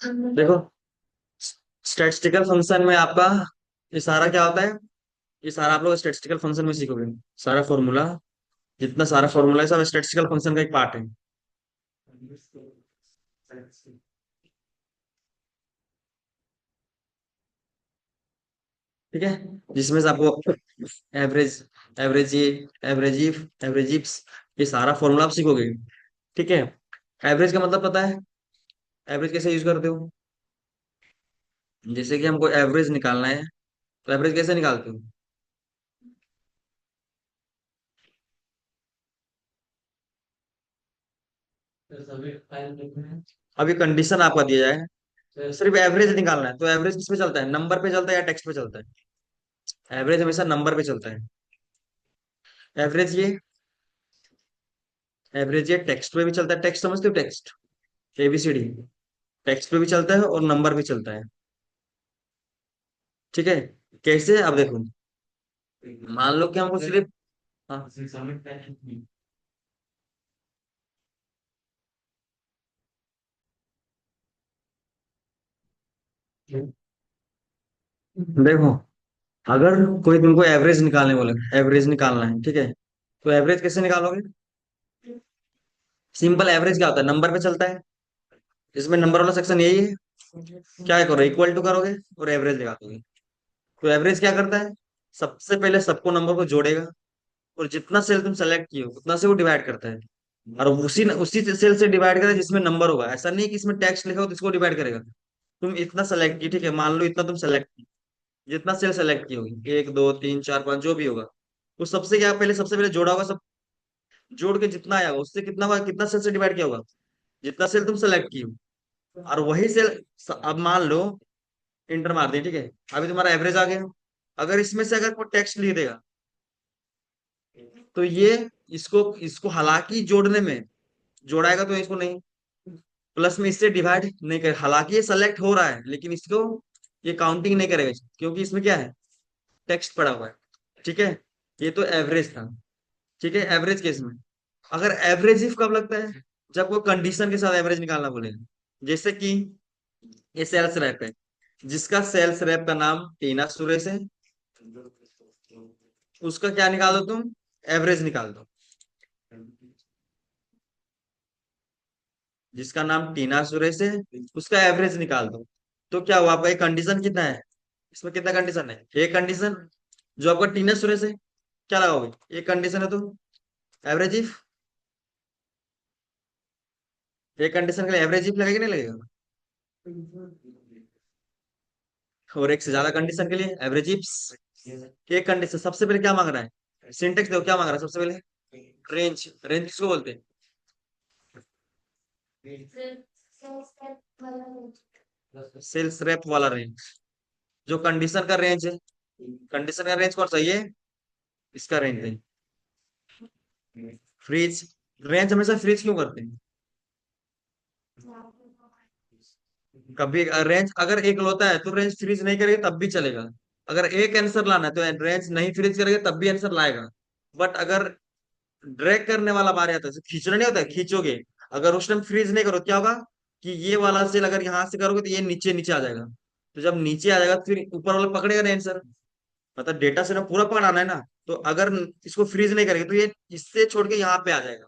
देखो, statistical function में आपका ये सारा क्या होता है? ये सारा आप लोग स्टैटिस्टिकल फंक्शन में सीखोगे। सारा फॉर्मूला, जितना सारा फॉर्मूला है सब स्टैटिस्टिकल फंक्शन का एक पार्ट है। ठीक है, जिसमें से आपको एवरेज, एवरेज ये, एवरेज इफ, एवरेज इप्स, ये सारा फॉर्मूला आप सीखोगे। ठीक है। एवरेज का मतलब पता है? एवरेज कैसे यूज करते हो? जैसे कि हमको एवरेज निकालना है, तो एवरेज कैसे निकालते हो? अभी कंडीशन आपका दिया जाए, सिर्फ एवरेज निकालना है, तो एवरेज किस पे चलता है? नंबर पे चलता है या टेक्स्ट पे चलता है? एवरेज हमेशा नंबर पे चलता है। एवरेज ये, एवरेज ये टेक्स्ट पे भी चलता है। टेक्स्ट समझते हो? टेक्स्ट, एबीसीडी, टेक्स्ट पे भी चलता है और नंबर पे चलता है। ठीक है। कैसे? अब देखो, मान लो कि हमको सिर्फ, हाँ, देखो, अगर कोई तुमको एवरेज निकालने बोले, एवरेज निकालना है, ठीक है, तो एवरेज कैसे निकालोगे? सिंपल, एवरेज क्या होता है? नंबर पे चलता है। इसमें नंबर वाला सेक्शन यही है। क्या करो, इक्वल टू करोगे और एवरेज लगा दोगे। तो एवरेज क्या करता है? सबसे पहले सबको नंबर को जोड़ेगा, और जितना सेल तुम सेलेक्ट किए हो उतना से वो डिवाइड करता है। और उसी उसी सेल से डिवाइड करेगा जिसमें नंबर होगा। ऐसा नहीं कि इसमें टेक्स्ट लिखा हो तो इसको डिवाइड करेगा। तुम इतना सेलेक्ट की, ठीक है, मान लो इतना तुम सेलेक्ट की, जितना सेल सेलेक्ट की होगी, एक दो तीन चार पांच जो भी होगा, वो सबसे क्या, पहले सबसे पहले जोड़ा होगा। सब जोड़ के जितना आया होगा उससे कितना होगा, कितना सेल से डिवाइड किया होगा, जितना सेल तुम सेलेक्ट की हो। और वही सेल, अब मान लो इंटर मार दिया, ठीक है, अभी तुम्हारा एवरेज आ गया। अगर इसमें से अगर कोई टेक्स्ट लिख देगा, तो ये इसको इसको हालांकि जोड़ने में जोड़ाएगा तो इसको नहीं, प्लस में इससे डिवाइड नहीं करे। हालांकि ये सेलेक्ट हो रहा है लेकिन इसको ये काउंटिंग नहीं करेगा, क्योंकि इसमें क्या है, टेक्स्ट पड़ा हुआ है। ठीक है। ये तो एवरेज था। ठीक है, एवरेज केस में अगर एवरेज इफ कब लगता है, जब कोई कंडीशन के साथ एवरेज निकालना बोलेगा। जैसे कि ये सेल्स रैप है, जिसका सेल्स रैप का नाम टीना सुरेश है, उसका क्या निकाल दो तुम, एवरेज निकाल दो। जिसका नाम टीना सुरेश है, उसका एवरेज निकाल दो। तो क्या हुआ आपका, एक कंडीशन कितना है, इसमें कितना कंडीशन है, एक कंडीशन। जो आपका टीना सुरेश है, क्या लगाओगे, एक कंडीशन है तो एवरेज इफ, एक कंडीशन के लिए एवरेज इफ लगेगा नहीं लगेगा? और एक से ज्यादा कंडीशन के लिए एवरेज इफ्स। एक कंडीशन, सबसे पहले क्या मांग रहा है, सिंटेक्स देखो क्या मांग रहा है सबसे पहले, रेंज। रेंज किसको बोलते हैं? सेल्स रेप वाला रेंज, जो कंडीशन का रेंज है। कंडीशन का रेंज कौन सा, ये इसका रेंज है। फ्रीज, रेंज हमेशा फ्रीज क्यों करते हैं? कभी रेंज अगर एक होता है तो रेंज फ्रीज नहीं करेगा तब भी चलेगा। अगर एक आंसर लाना है तो रेंज नहीं फ्रीज करेगा तब भी आंसर लाएगा। बट अगर ड्रैग करने वाला बारे आता है, जैसे खींचना नहीं होता है, खींचोगे, अगर उस टाइम फ्रीज नहीं करो क्या होगा, कि ये वाला सेल अगर यहाँ से करोगे तो ये नीचे नीचे आ जाएगा। तो जब नीचे आ जाएगा तो फिर ऊपर वाला पकड़ेगा नहीं आंसर। मतलब डेटा से ना पूरा पकड़ाना है ना। तो अगर इसको फ्रीज नहीं करेगा तो ये इससे छोड़ के यहाँ पे आ जाएगा।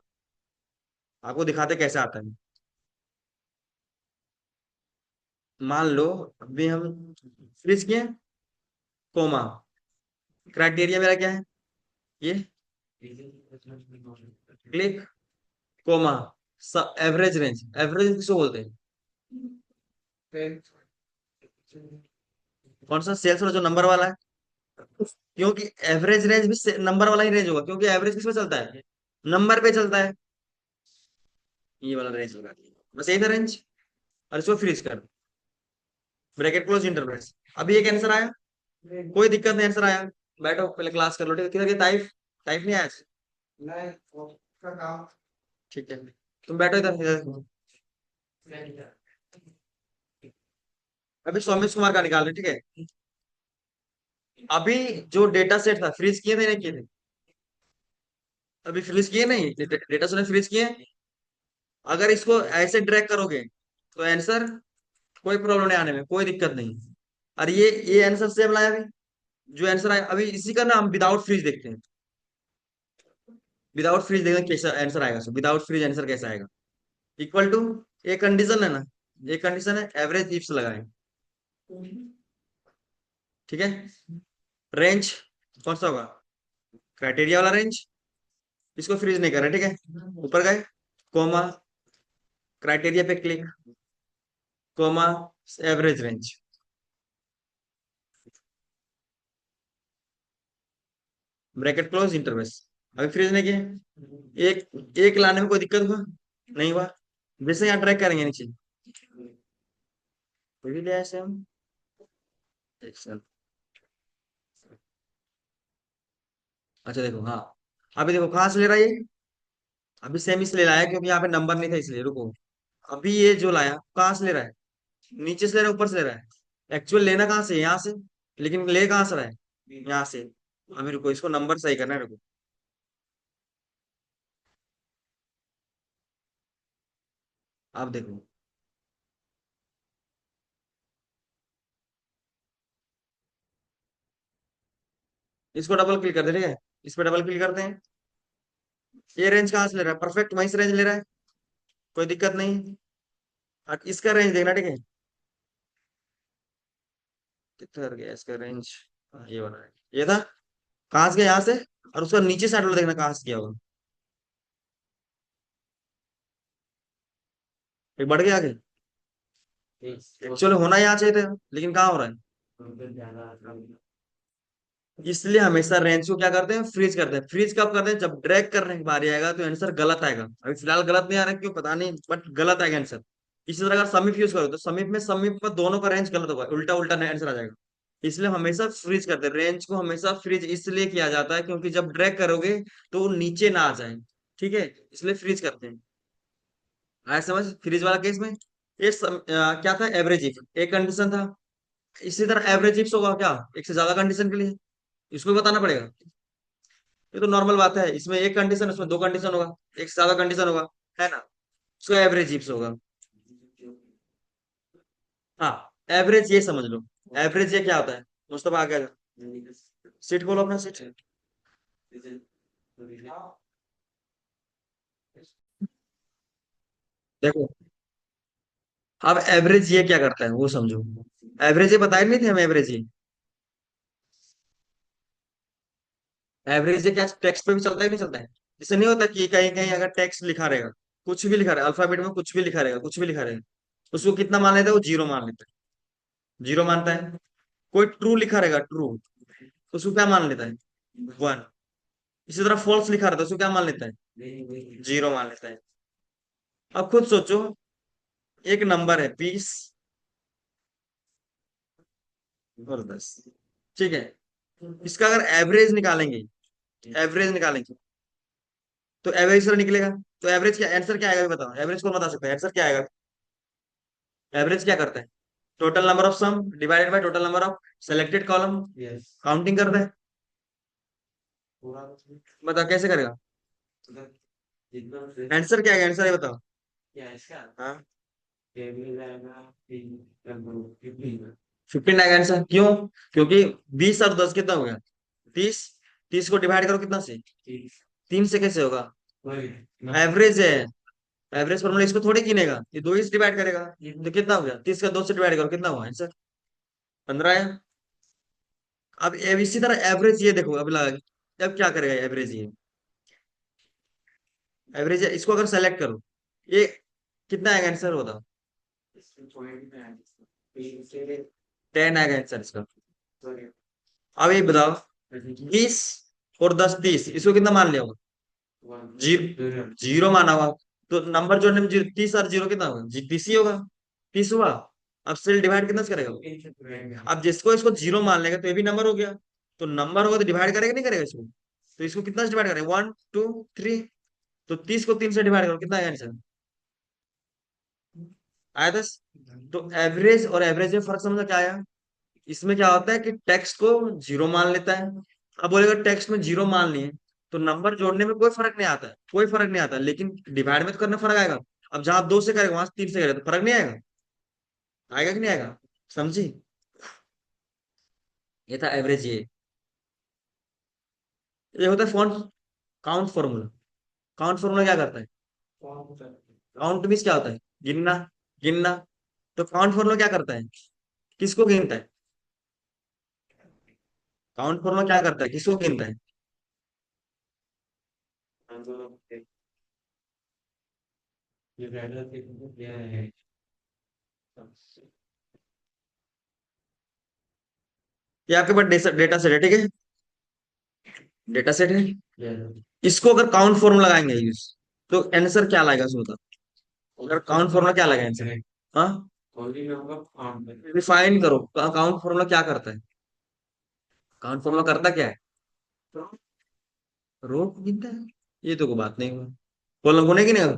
आपको दिखाते कैसे आता है। मान लो अभी हम फ्रीज किए, कोमा, क्राइटेरिया मेरा क्या है, ये click, comma, average range. Average किसको बोलते हैं? कौन सा, सेल्स वाला जो नंबर वाला है। क्योंकि एवरेज रेंज भी नंबर वाला ही रेंज होगा, क्योंकि एवरेज किस पे चलता है, नंबर पे चलता है। ये वाला रेंज होगा, बस यही था रेंज। और इसको फ्रीज कर, ब्रैकेट क्लोज इंटरवल। अभी एक आंसर आया, कोई दिक्कत नहीं, आंसर आया, बैठो पहले क्लास कर लो। ठीक है, किधर टाइप, टाइप नहीं आया? ठीक है, तुम बैठो इधर इधर। अभी सौमित कुमार का निकाल रहे, ठीक है। अभी जो डेटा सेट था, फ्रीज किए थे नहीं किए थे? अभी फ्रीज किए नहीं, डेटा सेट फ्रीज किए। अगर इसको ऐसे ड्रैग करोगे तो आंसर कोई प्रॉब्लम नहीं आने में, कोई दिक्कत नहीं। और ये आंसर सेम लाया अभी, जो आंसर आया अभी इसी का ना हम विदाउट फ्रीज देखते हैं। विदाउट फ्रीज देखते हैं कैसा आंसर आएगा, सो विदाउट फ्रीज आंसर कैसा आएगा। इक्वल टू, एक कंडीशन है ना, एक कंडीशन है एवरेज इफ्स लगाए। ठीक है। रेंज कौन सा होगा, क्राइटेरिया वाला रेंज, इसको फ्रीज नहीं कर रहे, ठीक है। ऊपर गए, कोमा, क्राइटेरिया पे click, comma, average range. Bracket close, interval. अभी फ्रीज नहीं किए, एक एक लाने में कोई दिक्कत हुआ, नहीं हुआ। जैसे यहाँ ट्रैक करेंगे नीचे, कोई भी ले आए से हम, Excel। अच्छा देखो, हाँ अभी देखो कहाँ से ले रहा है ये, अभी सेम इसलिए लाया क्योंकि यहाँ पे नंबर नहीं था इसलिए, रुको। अभी ये जो लाया कहाँ से ले रहा है, नीचे से ले रहा है ऊपर से ले रहा है, एक्चुअल लेना कहाँ से, यहाँ से, लेकिन ले कहाँ से रहा है, यहाँ से। अभी रुको, इसको नंबर सही करना है, रुको। आप देखो, इसको डबल क्लिक कर दे, ठीक है। इस पे डबल क्लिक करते हैं, ये रेंज कहाँ से ले रहा है, परफेक्ट वहीं से रेंज ले रहा है, कोई दिक्कत नहीं। और इसका रेंज देखना, ठीक है। कितना गया इसका रेंज, ये वाला है, ये था, कहाँ से गया, यहाँ से। और उसका नीचे साइड वाला देखना कहाँ से गया होगा, एक बढ़ गया आगे। एक्चुअली होना यहाँ चाहिए था, लेकिन कहाँ हो रहा है। इसलिए हमेशा रेंज को क्या करते हैं, फ्रीज करते हैं। फ्रीज कब करते हैं, जब ड्रैग करने की बारी आएगा तो आंसर गलत आएगा। अभी फिलहाल गलत नहीं आ रहा है, क्यों पता नहीं, बट गलत आएगा आंसर। इसी तरह अगर समीप यूज करो तो समीप में दोनों का रेंज गलत होगा, उल्टा उल्टा आंसर आ जाएगा। इसलिए हम हमेशा फ्रीज करते हैं, रेंज को हमेशा फ्रीज इसलिए किया जाता है क्योंकि जब ड्रैग करोगे तो वो नीचे ना आ जाए, ठीक है, इसलिए फ्रीज करते हैं। आया समझ, फ्रीज वाला केस में ये क्या था, एवरेज इफ एक कंडीशन था। इसी तरह एवरेज इफ होगा क्या, एक से ज्यादा कंडीशन के लिए, इसको भी बताना पड़ेगा। ये तो नॉर्मल बात है, इसमें एक कंडीशन, उसमें दो कंडीशन होगा, एक से ज्यादा कंडीशन होगा, है ना। उसको एवरेज इप्स होगा। हाँ, एवरेज ये समझ लो, एवरेज ये क्या होता है। मुस्तफा आ गया, सीट खोलो अपना सीट। देखो, अब एवरेज ये क्या करता है वो समझो। एवरेज ये बताए नहीं थे हम, एवरेज ये, एवरेज ये क्या टेक्स्ट पे भी चलता है नहीं चलता है। जैसे नहीं होता कि कहीं कहीं अगर टेक्स्ट लिखा रहेगा, कुछ भी लिखा रहेगा अल्फाबेट में, कुछ भी लिखा रहेगा, कुछ भी लिखा रहेगा, उसको कितना मान लेता है, वो जीरो मान लेता है, जीरो मानता है। कोई ट्रू लिखा रहेगा, ट्रू, तो उसको क्या मान लेता है, वन। इसी तरह फॉल्स लिखा रहता है, उसको क्या मान लेता है, जीरो मान लेता है। अब खुद सोचो, एक नंबर है 20 और 10, ठीक है। इसका अगर एवरेज निकालेंगे, एवरेज निकालेंगे तो एवरेज का निकलेगा। तो एवरेज क्या आंसर क्या आएगा, ये बताओ, एवरेज कौन बता सकता है, आंसर क्या आएगा। एवरेज क्या करता है, total number of some divided by total number of selected column, counting करता है। बता कैसे करेगा, आंसर क्या है, आंसर ये बताओ। हाँ, 15 आएगा आंसर, क्यों, क्योंकि 20 और 10 कितना हो गया, 30। 30 को डिवाइड करो कितना से, 3 से कैसे होगा, एवरेज है। एवरेज फॉर्मूला इसको थोड़ी गिनेगा, ये दो ही से डिवाइड करेगा। तो कितना हो गया, 30 का 2 से डिवाइड करो कितना हुआ आंसर, 15 है। अब इसी तरह एवरेज ये देखो, अब लगा, अब क्या करेगा एवरेज ये, एवरेज इसको अगर सेलेक्ट करो, ये कितना आएगा आंसर बताओ, 10 आएगा आंसर इसका। अब ये बताओ, 20 और 10 30, इसको कितना मान लिया होगा, जीरो माना हुआ। तो नंबर जोड़ने में जीरो, 30 और जीरो कितना होगा, 30 ही होगा, 30 हुआ। अब सेल डिवाइड कितना से करेगा, अब जिसको इसको जीरो मान लेगा तो ये भी नंबर हो गया। तो नंबर होगा तो डिवाइड करेगा नहीं करेगा इसको, तो इसको कितना से डिवाइड करेगा, 1 2 3। तो 30 को 3 से डिवाइड करो कितना आएगा आंसर, आया 10। तो एवरेज और एवरेज में फर्क समझा क्या आया। इसमें क्या होता है कि टेक्स्ट को जीरो मान लेता है। अब बोलेगा टेक्स्ट में जीरो मान लिए तो नंबर जोड़ने में कोई फर्क नहीं आता है, कोई फर्क नहीं आता, लेकिन डिवाइड में तो करने फर्क आएगा। अब जहां 2 से करेगा वहां 3 से करेगा तो फर्क नहीं आएगा। आएगा कि नहीं आएगा? समझी? ये था एवरेज। ये होता है font count formula. Count formula क्या करता है? काउंट मीन्स क्या होता है? गिनना। गिनना। तो काउंट फॉर्मूला क्या करता है? किसको गिनता है? काउंट फॉर्मूला क्या करता है, किसको गिनता है? ये आपके पास डेटा सेट है, ठीक है? डेटा सेट है। इसको अगर काउंट फॉर्मूला लगाएंगे यूज, तो आंसर क्या लाएगा उसमें बता। अगर काउंट फॉर्मूला क्या लगाए आंसर? हाँ, डिफाइन करो काउंट फॉर्मूला क्या करता है। काउंट फॉर्मूला करता क्या है? रो को गिनता है। ये तो कोई बात नहीं हुआ। कॉलम को नहीं गिनेगा।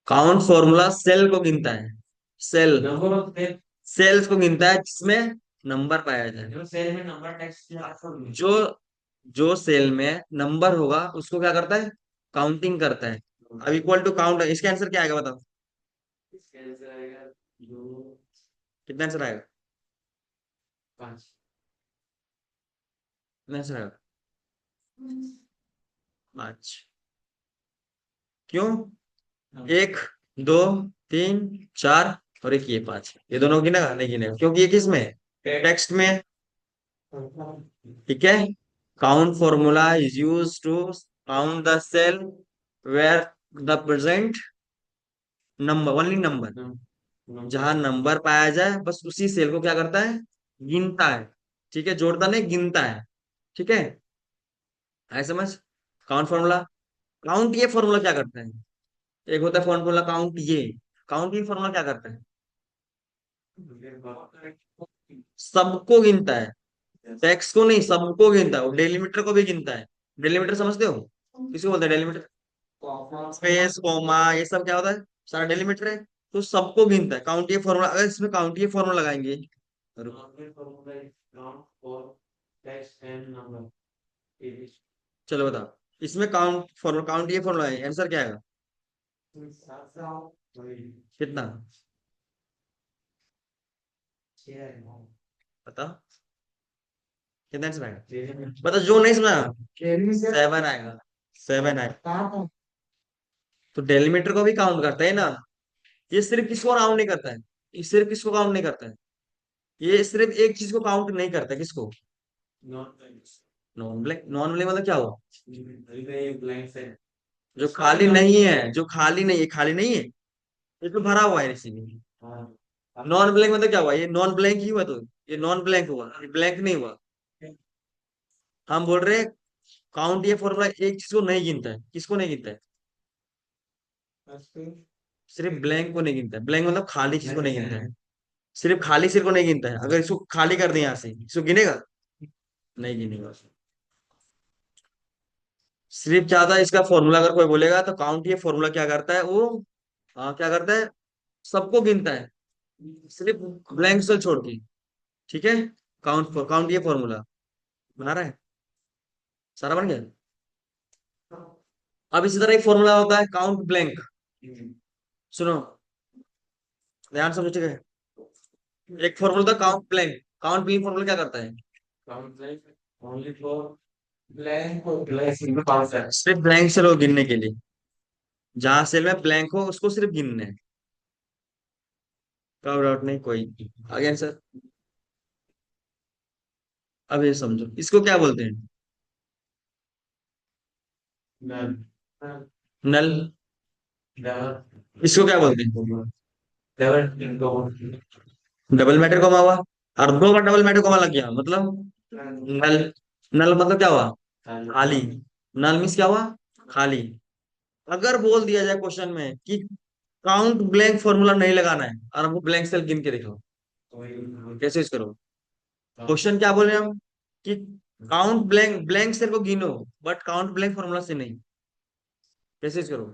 काउंट फॉर्मूला सेल को गिनता है। सेल, सेल्स को गिनता है जिसमें नंबर पाया जाए। जो जो सेल में नंबर होगा उसको क्या करता है? काउंटिंग करता है। अब इक्वल टू काउंट है, इसका आंसर क्या आएगा बताओ? कितना आंसर आएगा? कितना आंसर आएगा? 5। क्यों? एक, दो, तीन, चार, और एक ये 5, ये दोनों गिनेगा नहीं गिनेगा क्योंकि ये किस में है? टेक्स्ट में है। ठीक है। Count formula is use to count the cell where the present number, only number. जहां नंबर पाया जाए बस उसी सेल को क्या करता है? गिनता है। ठीक है, जोड़ता नहीं, गिनता है। ठीक है, है समझ? Count formula. काउंट ये फॉर्मूला क्या करता है? एक होता है फॉर्मूला काउंट ये। काउंट ये फॉर्मूला क्या करता है? सबको गिनता है। टेक्स्ट को नहीं, सबको गिनता है। वो डेलीमीटर को भी गिनता है। डेलीमीटर समझते हो? किसको बोलते हैं डेलीमीटर? स्पेस, कॉमा, ये सब क्या होता है? सारा डेलीमीटर है। तो सबको गिनता है काउंट ये फॉर्मूला। अगर इसमें काउंट ये फॉर्मूला लगाएंगे, चलो बताओ। इसमें काउंट फॉर्मूला, काउंट ये फॉर्मूला है, आंसर क्या आएगा? कितना? बताओ कितना आंसर आएगा? बता, जो नहीं सुना। 7 आएगा। 7 आएगा। तो डेलीमीटर को भी काउंट करता है ना। ये सिर्फ किसको काउंट नहीं करता है? ये सिर्फ किसको काउंट नहीं करता है? ये सिर्फ एक चीज को काउंट नहीं करता है, किसको? Non blank. नॉन ब्लैंक मतलब क्या हुआ? जो खाली नहीं है, जो खाली नहीं है, खाली नहीं है, ये तो भरा हुआ है इसी में। नॉन ब्लैंक मतलब क्या हुआ? ये नॉन ब्लैंक ही हुआ तो। ये नॉन ब्लैंक हुआ, ये ब्लैंक नहीं हुआ। हम बोल रहे हैं काउंट ये फॉर्मूला एक चीज को नहीं गिनता है, किसको नहीं गिनता है? सिर्फ ब्लैंक को नहीं गिनता है। ब्लैंक मतलब खाली चीज को नहीं गिनता है। सिर्फ खाली सिर को नहीं गिनता है। अगर इसको खाली कर दें यहाँ से, इसको गिनेगा? नहीं गिनेगा। सिर्फ क्या था इसका फॉर्मूला, अगर कोई बोलेगा तो काउंट ये फॉर्मूला क्या करता है वो? क्या करता है? सबको गिनता है, सिर्फ ब्लैंक सेल छोड़ के। ठीक है। काउंट ये फॉर्मूला बना रहा है। सारा बन गया। अब इसी तरह एक फॉर्मूला होता है काउंट ब्लैंक। सुनो, ध्यान समझो, ठीक है? एक फॉर्मूला था count blank. Count blank formula क्या करता है? सिर्फ ब्लैंक सेल को गिनने के लिए। जहां सेल में ब्लैंक हो उसको सिर्फ गिनना है। कोई डाउट नहीं कोई? आगे आंसर। अब ये समझो, इसको क्या बोलते हैं? नल। इसको क्या बोलते हैं? डबल मैटर कोमा हुआ। और दो का डबल मैटर कोमा लग गया मतलब नल। नल मतलब क्या हुआ? खाली। नल मीन्स क्या हुआ? खाली। अगर बोल दिया जाए क्वेश्चन में कि काउंट ब्लैंक फॉर्मूला नहीं लगाना है और हमको ब्लैंक सेल गिन के दिखाओ, कैसे यूज करो? क्वेश्चन क्या बोले हम? कि काउंट ब्लैंक, ब्लैंक सेल को गिनो, बट काउंट ब्लैंक फॉर्मूला से नहीं। कैसे यूज करो?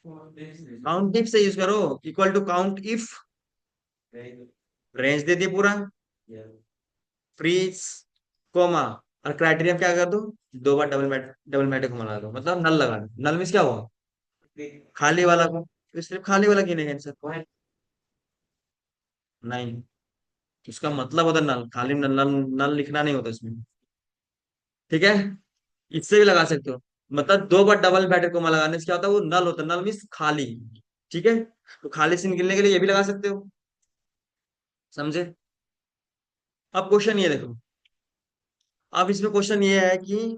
काउंट इफ से यूज करो। Equal to count if, range दे दिए पूरा, फ्रीज, कोमा, और क्राइटेरिया क्या कर दो? दो बार डबल मैट को मिला दो, मतलब नल लगा दो। नल मीन्स क्या हुआ? खाली वाला को। तो सिर्फ खाली वाला गिनेगा आंसर। नहीं, उसका मतलब होता है नल, खाली नल नल, नल लिखना नहीं होता इसमें। ठीक है, इससे भी लगा सकते हो। मतलब दो बार डबल इंवर्टेड कोमा लगाने से क्या होता है, वो नल होता है, नल मीन्स खाली। ठीक है, तो खाली सीन गिनने के लिए ये भी लगा सकते हो। समझे? अब क्वेश्चन ये देखो। अब इसमें क्वेश्चन ये है कि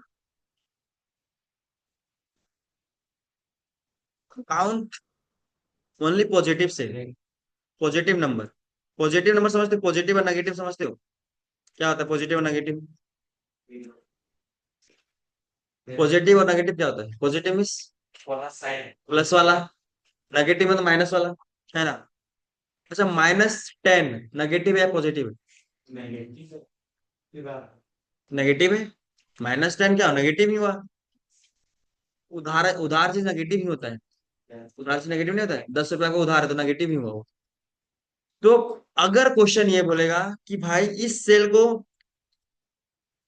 काउंट ओनली पॉजिटिव से, पॉजिटिव नंबर। पॉजिटिव नंबर समझते हो, पॉजिटिव और नेगेटिव समझते हो? क्या होता है पॉजिटिव और नेगेटिव? पॉजिटिव और नेगेटिव क्या होता है? पॉजिटिव मीन्स प्लस वाला, नेगेटिव में तो माइनस वाला, है ना? अच्छा, -10 नेगेटिव है पॉजिटिव है? नेगेटिव है। -10 क्या नेगेटिव ही हुआ। उधार उधार चीज नेगेटिव ही होता है। उधार से नेगेटिव नहीं होता है, 10 रुपया का उधार है तो नेगेटिव ही हुआ वो। तो अगर क्वेश्चन ये बोलेगा कि भाई इस सेल को,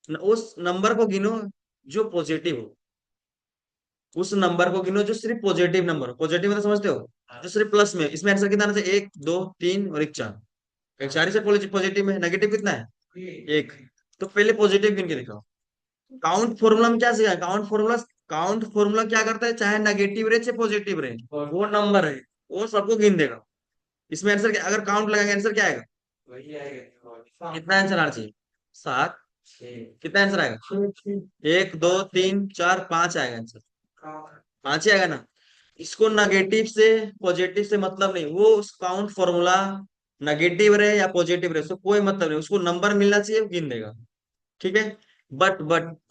उस नंबर को गिनो जो पॉजिटिव हो, उस नंबर को गिनो जो सिर्फ पॉजिटिव नंबर हो। पॉजिटिव मतलब समझते हो, जो सिर्फ प्लस में। इसमें आंसर कितना आना चाहिए? 1 2 3 और एक 4। एक 4 ही से पॉजिटिव में, नेगेटिव कितना है? एक। तो पहले पॉजिटिव गिन के दिखाओ। काउंट फॉर्मूला में क्या सीखा? काउंट फॉर्मूला क्या करता है, चाहे नेगेटिव रहे चाहे पॉजिटिव रहे, वो नंबर है, वो सबको गिन देगा। इसमें आंसर क्या, अगर काउंट लगाएंगे आंसर क्या आएगा? कितना आंसर आना चाहिए? 7। कितना आंसर आएगा? 1 2 3 4 5 आएगा आंसर। 5 ही आएगा ना। इसको नेगेटिव से पॉजिटिव से मतलब नहीं, वो उस काउंट फॉर्मूला नेगेटिव रहे या पॉजिटिव रहे, उसको कोई मतलब नहीं, उसको नंबर मिलना चाहिए, वो गिन देगा। ठीक है। बट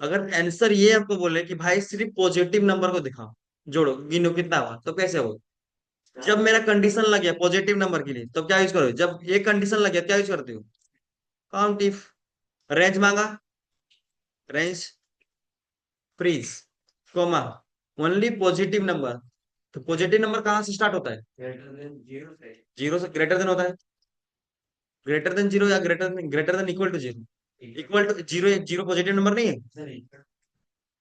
अगर आंसर ये आपको बोले कि भाई सिर्फ पॉजिटिव नंबर को दिखाओ, जोड़ो गिनो कितना हुआ, तो कैसे हो? जब मेरा कंडीशन लग गया पॉजिटिव नंबर के लिए, तो क्या यूज करो? जब ये कंडीशन लग गया क्या यूज करते हो? Count if. रेंज मांगा, range freeze, comma, only positive number. तो पॉजिटिव नंबर कहाँ से स्टार्ट होता है? जीरो से ग्रेटर देन होता है। ग्रेटर देन जीरो या greater than equal to zero? Equal to zero, एक जीरो पॉजिटिव नंबर नहीं है?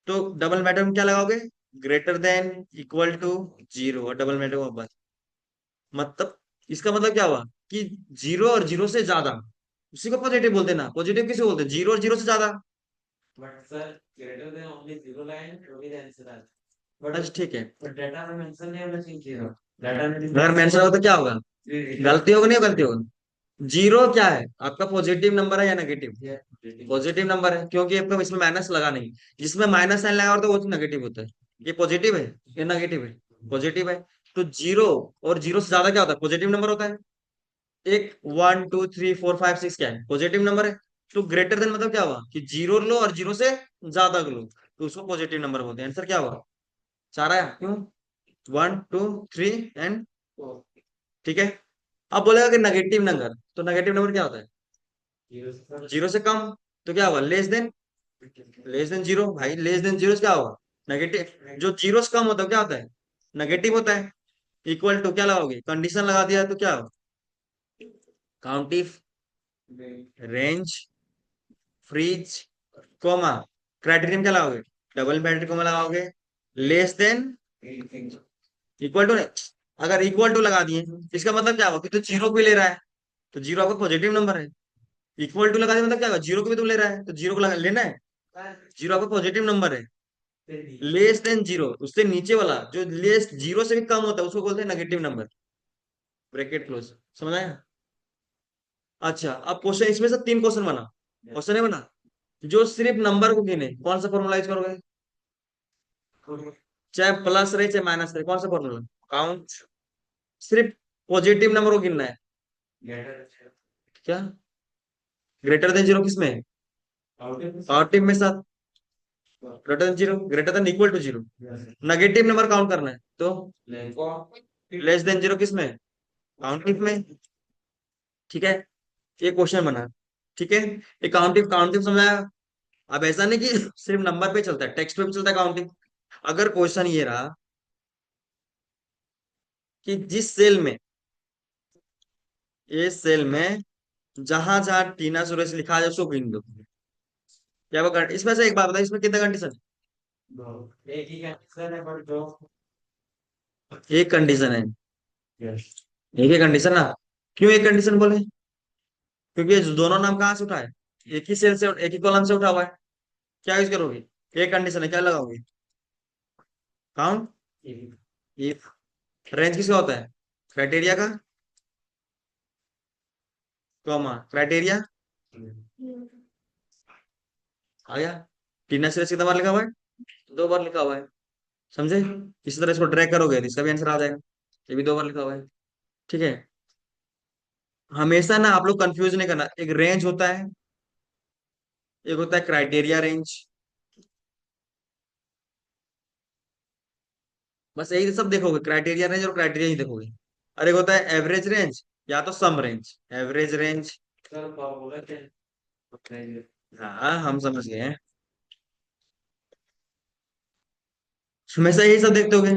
तो डबल मैटर में क्या लगाओगे? Greater than equal to zero, और डबल मैटर में बस। मतलब इसका मतलब क्या हुआ कि जीरो और जीरो से ज्यादा, उसी को पॉजिटिव बोलते हैं ना। पॉजिटिव किसे बोलते हैं? जीरो और जीरो से ज्यादा। बस ठीक है, अगर मेंशन हो तो क्या होगा? गलती होगी नहीं, गलती होगी। जीरो क्या है आपका, पॉजिटिव नंबर है या नेगेटिव? पॉजिटिव नंबर है, क्योंकि आपका इसमें माइनस लगा नहीं। जिसमें माइनस साइन लगा होता है वो तो नेगेटिव होता है। ये पॉजिटिव है, ये नेगेटिव है? पॉजिटिव है। तो जीरो और जीरो से ज्यादा क्या होता है? पॉजिटिव नंबर होता है। एक 1 2 3 4 5 6 क्या है? पॉजिटिव नंबर है। तो ग्रेटर देन मतलब क्या हुआ कि जीरो लो और जीरो से ज्यादा लो, तो उसको पॉजिटिव नंबर बोलते हैं। आंसर क्या हुआ? 4 आया क्यों? 1 2 3 एंड। ठीक है। अब बोलेगा कि नेगेटिव नंबर, तो नेगेटिव नंबर क्या होता है? जीरो से कम। तो क्या होगा? Less than. Less than zero भाई, लेस देन जीरो से क्या होगा? नेगेटिव। जो जीरो से कम होता है क्या होता है? नेगेटिव होता है। इक्वल टू क्या लगाओगे? कंडीशन लगा दिया तो क्या होगा? Count if, range freeze, comma, criterion क्या लगाओगे? डबल ब्रैकेट कोमा लगाओगे। Less than equal to. अगर इक्वल टू लगा दिए, इसका मतलब क्या होगा कि तो जीरो को भी ले रहा है, तो जीरो आपका पॉजिटिव नंबर है। इक्वल टू लगा दिया मतलब क्या होगा? जीरो को भी तो ले रहा है, तो जीरो को लेना है। जीरो आपका पॉजिटिव नंबर है। लेस देन जीरो, उससे नीचे वाला जो लेस जीरो से भी कम होता है उसको बोलते हैं नेगेटिव नंबर। Bracket close. समझ आया? अच्छा, अब क्वेश्चन इसमें से 3 क्वेश्चन बना। क्वेश्चन है बना, जो सिर्फ नंबर को गिने, कौन सा फॉर्मूला यूज करोगे? चाहे प्लस रहे चाहे माइनस रहे, कौन सा फॉर्मूला? काउंट। सिर्फ पॉजिटिव नंबर को गिनना है। क्या? ग्रेटर देन जीरो किसमें है? पॉजिटिव में साथ। Greater than zero, greater than equal to zero. Negative number count करना है तो लेस देन जीरो किसमें? काउंटिव में। ठीक है, ये क्वेश्चन बना। ठीक है, ये काउंटिव काउंटिव समझाया। अब ऐसा नहीं कि सिर्फ नंबर पे चलता है, टेक्स्ट पे भी चलता है काउंटिंग। अगर क्वेश्चन ये रहा कि जिस सेल में, इस सेल में जहां जहां टीना सुरेश लिखा है उसको गिन दो। क्या वो इसमें से एक बात बताइए, इसमें कितना कंडीशन? एक कंडीशन है। एक ही कंडीशन ना। क्यों एक कंडीशन बोले? क्योंकि ये दोनों नाम कहाँ से उठा है? एक ही सेल से, एक ही कॉलम से उठा हुआ है। क्या यूज करोगे? एक कंडीशन है, क्या लगाओगे? काउंट। इफ। रेंज किसका होता है? क्राइटेरिया का। Comma criteria. आ गया। टीना सीरीज कितना बार लिखा हुआ है? दो बार लिखा हुआ है। समझे? इसी तरह इसको ड्रैग करोगे तो इसका भी आंसर आ जाएगा। ये भी दो बार लिखा हुआ है। ठीक है। हमेशा ना आप लोग कंफ्यूज नहीं करना, एक रेंज होता है, एक होता है क्राइटेरिया रेंज। बस यही सब देखोगे, क्राइटेरिया रेंज और क्राइटेरिया ही देखोगे। और एक होता है एवरेज रेंज, या तो सम रेंज। Average range. हाँ हम समझ गए हैं। हमेशा यही सब देखते होगे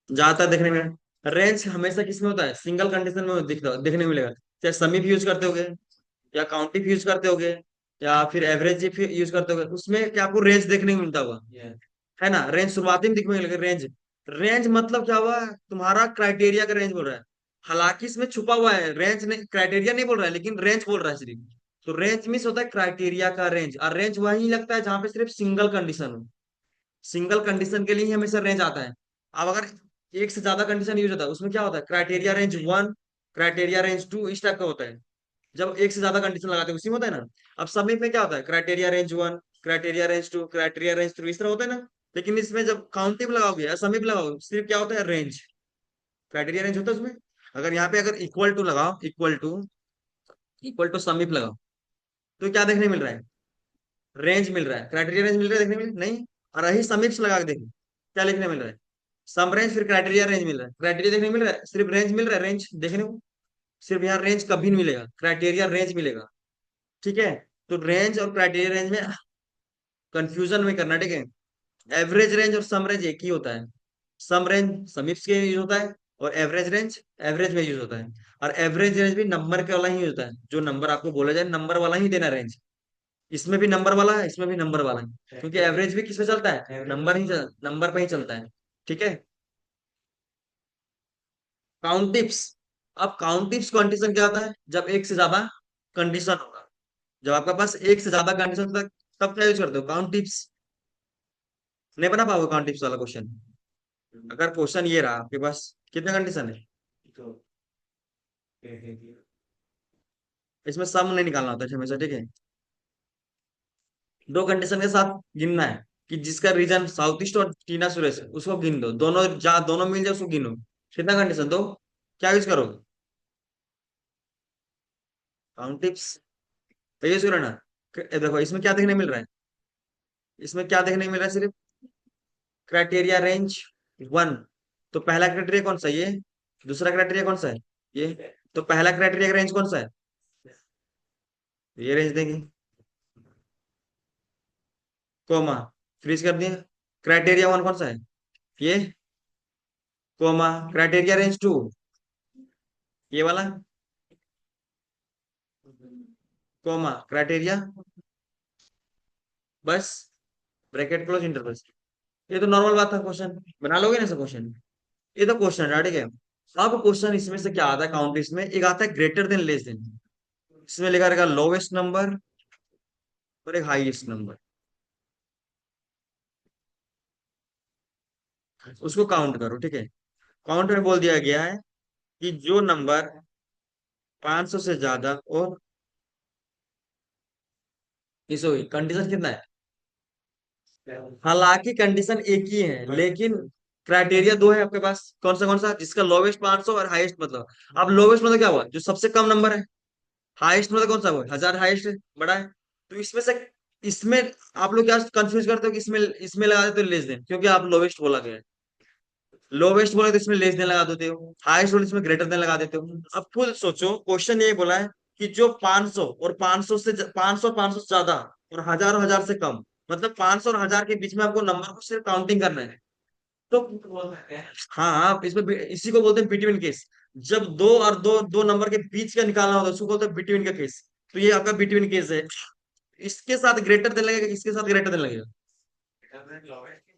ज्यादातर देखने में। रेंज हमेशा किसमें होता है? सिंगल कंडीशन में दिखता देखने को मिलेगा। चाहे सम इफ यूज करते होगे, या काउंट इफ यूज करते होगे, या फिर एवरेज इफ यूज करते होगे, उसमें क्या आपको रेंज देखने को मिलता होगा। है ना? रेंज शुरुआती में दिखने लगे रेंज। रेंज मतलब क्या हुआ? तुम्हारा क्राइटेरिया का रेंज बोल रहा है। हालांकि इसमें छुपा हुआ है, रेंज नहीं, क्राइटेरिया नहीं बोल रहा है, लेकिन रेंज बोल रहा है सिर्फ। तो रेंज मिस होता है क्राइटेरिया का रेंज, और रेंज वही लगता है जहां पे सिर्फ सिंगल कंडीशन हो। सिंगल कंडीशन के लिए ही हमेशा रेंज आता है। अब अगर एक से ज्यादा कंडीशन यूज होता है, उसमें क्या होता है? Criteria range one, criteria range two, इस टाइप का होता है। जब एक से ज्यादा कंडीशन लगाते हैं उसी में होता है ना। अब सबमिट में क्या होता है? Criteria range one, criteria range two, criteria range three, इस तरह होता है ना। लेकिन इसमें जब काउंटिंग लगाओगे या समीप लगाओगे, सिर्फ क्या होता है? रेंज। क्राइटेरिया रेंज होता है उसमें। अगर यहाँ पे अगर इक्वल टू लगाओ, इक्वल टू समीप लगाओ, तो क्या देखने मिल रहा है? रेंज मिल रहा है। क्राइटेरिया रेंज मिल रहा है देखने मिल नहीं। और यही समीप लगा के देखो, क्या लिखने मिल रहा है? सम रेंज फिर क्राइटेरिया रेंज मिल रहा है। क्राइटेरिया देखने मिल रहा है, सिर्फ रेंज मिल रहा है, रेंज देखने को। सिर्फ यहाँ रेंज कभी नहीं मिलेगा, क्राइटेरिया रेंज मिलेगा। ठीक है। तो रेंज और क्राइटेरिया रेंज में कंफ्यूजन में करना, ठीक है। एवरेज रेंज और सम रेंज एक ही होता है। सम रेंज समीप्स के यूज होता है, और एवरेज रेंज एवरेज में यूज होता है। और एवरेज रेंज भी नंबर के वाला ही होता है, जो नंबर आपको बोला जाए नंबर वाला ही देना रेंज। इसमें भी नंबर वाला है, इसमें भी नंबर वाला है, क्योंकि एवरेज भी किस पे चलता है? नंबर पे ही चलता है। ठीक है। Count tips. अब काउंट टिप्स कंडीशन क्या होता है? जब एक से ज्यादा कंडीशन होगा। जब आपके पास एक से ज्यादा कंडीशन तक, तब क्या यूज करते हो? Count tips. नहीं बना पाओगे काउंट टिप्स वाला क्वेश्चन। अगर क्वेश्चन ये रहा आपके पास, कितने कंडीशन है? इसमें सम नहीं निकालना होता है हमेशा, ठीक है। दो कंडीशन के साथ गिनना है, कि जिसका रीजन साउथ ईस्ट और टीना सुरेश है, उसको गिन दो, दोनों जहाँ दोनों मिल जाए उसको गिनो। कितना कंडीशन दो? क्या यूज करोगे? काउंट टिप्स तो यूज करो ना। देखो इसमें क्या देखने मिल रहा है? इसमें क्या देखने मिल रहा है? सिर्फ क्राइटेरिया रेंज वन। तो पहला क्राइटेरिया कौन सा है? ये। दूसरा क्राइटेरिया कौन सा है? ये। तो पहला क्राइटेरिया का रेंज कौन सा है? ये रेंज देंगे। कोमा फ्रीज कर दिया। क्राइटेरिया वन कौन सा है? ये। कोमा क्राइटेरिया रेंज टू, ये वाला। Comma criteria. बस। Bracket close interval. ये तो नॉर्मल बात था, क्वेश्चन बना लोगे ना सब क्वेश्चन। ये तो क्वेश्चन है, ठीक है। अब क्वेश्चन इसमें से क्या आता है? काउंट इसमें एक आता है ग्रेटर देन लेस देन। इसमें लिखा रहेगा लोवेस्ट नंबर और एक हाईएस्ट नंबर। उसको काउंट करो, ठीक है। काउंट में बोल दिया गया है कि जो नंबर 500 से ज्यादा और इस कंडीशन कितना है? हालांकि कंडीशन एक ही है, लेकिन क्राइटेरिया दो है आपके पास। कौन सा? जिसका लोवेस्ट 500 और हाईएस्ट मतलब। अब लोवेस्ट मतलब क्या हुआ? जो सबसे कम नंबर है। हाईएस्ट मतलब कौन सा हुआ? 1000 हाईएस्ट है, बड़ा है। तो इसमें से, इसमें आप लोग क्या कंफ्यूज करते हो कि इसमें इसमें लगा देते हो लेस देन, क्योंकि आप लोवेस्ट बोला गया है। लोवेस्ट बोला तो इसमें लेस देन लगा देते हो, हाईएस्ट बोला इसमें ग्रेटर देन लगा देते हो। अब खुद सोचो, क्वेश्चन ये बोला है कि जो 500 और 500 से 500 और 500 से ज्यादा और 1000 और 1000 से कम, मतलब 500 और 1000 के बीच में आपको नंबर को सिर्फ काउंटिंग करना है। तो हाँ हाँ, इसमें इसी को बोलते हैं बिटवीन केस। जब दो और दो दो नंबर के बीच का निकालना होता है उसको बोलते हैं बिटवीन का केस। तो ये आपका बिटवीन केस है। इसके साथ ग्रेटर देन लगेगा, इसके साथ ग्रेटर देन लगेगा।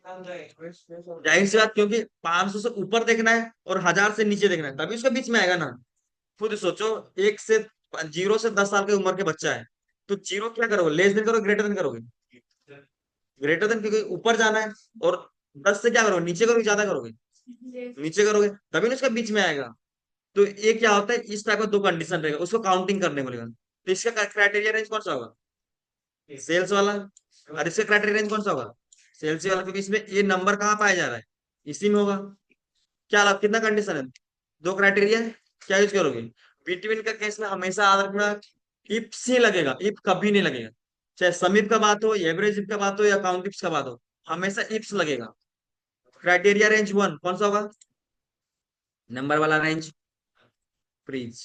जाहिर सी बात, क्योंकि 500 से ऊपर देखना है और 1000 से नीचे देखना है, तभी उसके बीच में आएगा ना। खुद सोचो, एक से 0 से 10 साल की उम्र के बच्चा है, तो जीरो क्या करोगे, लेस देन करोगे, ग्रेटर देन करोगे? ग्रेटर देन, क्योंकि ऊपर जाना है। और 10 से क्या करोगे, नीचे करोगे, ज्यादा करोगे? नीचे करोगे, तभी ना उसका बीच में आएगा। तो ये क्या होता है, इस टाइप का दो कंडीशन रहेगा, उसको काउंटिंग करने बोलेगा। तो इसका क्राइटेरिया रेंज कौन सा होगा? सेल्स वाला। और इसका क्राइटेरिया रेंज कौन सा होगा? सेल्स वाला, क्योंकि इसमें ये नंबर कहाँ पाया जा रहा है, इसी में होगा। क्या कितना कंडीशन है? दो क्राइटेरिया है। क्या यूज करोगे? बिटवीन का केस में हमेशा याद रखना, इफ से लगेगा, इफ कभी नहीं लगेगा। चाहे समीप का बात हो, एवरेज इफ का बात हो, या काउंट इफ्स का बात हो, हमेशा इफ्स लगेगा। क्राइटेरिया रेंज वन कौन सा होगा? नंबर वाला range, freeze,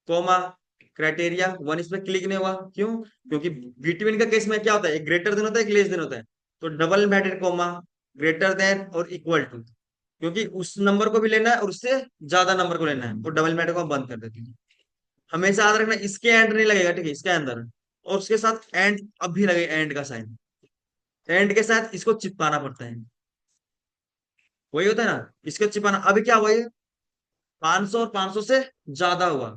comma, criteria one, इसमें क्लिक नहीं हुआ, क्यों? क्योंकि बिटवीन का केस में क्या होता है, एक ग्रेटर देन होता है, एक लेस देन होता है। तो double inverted coma, greater then और इक्वल टू, क्योंकि उस नंबर को भी लेना है और उससे ज्यादा नंबर को लेना है, तो डबल इन्वर्टेड को हम बंद कर देते हैं। हमेशा याद रखना, इसके एंड नहीं लगेगा, ठीक है, इसके अंदर। और उसके साथ एंड अब भी लगे, एंड का साइन। एंड के साथ इसको चिपकाना पड़ता है, वही होता है ना, इसको चिपकाना। अभी क्या हुआ, ये 500 और 500 से ज्यादा हुआ,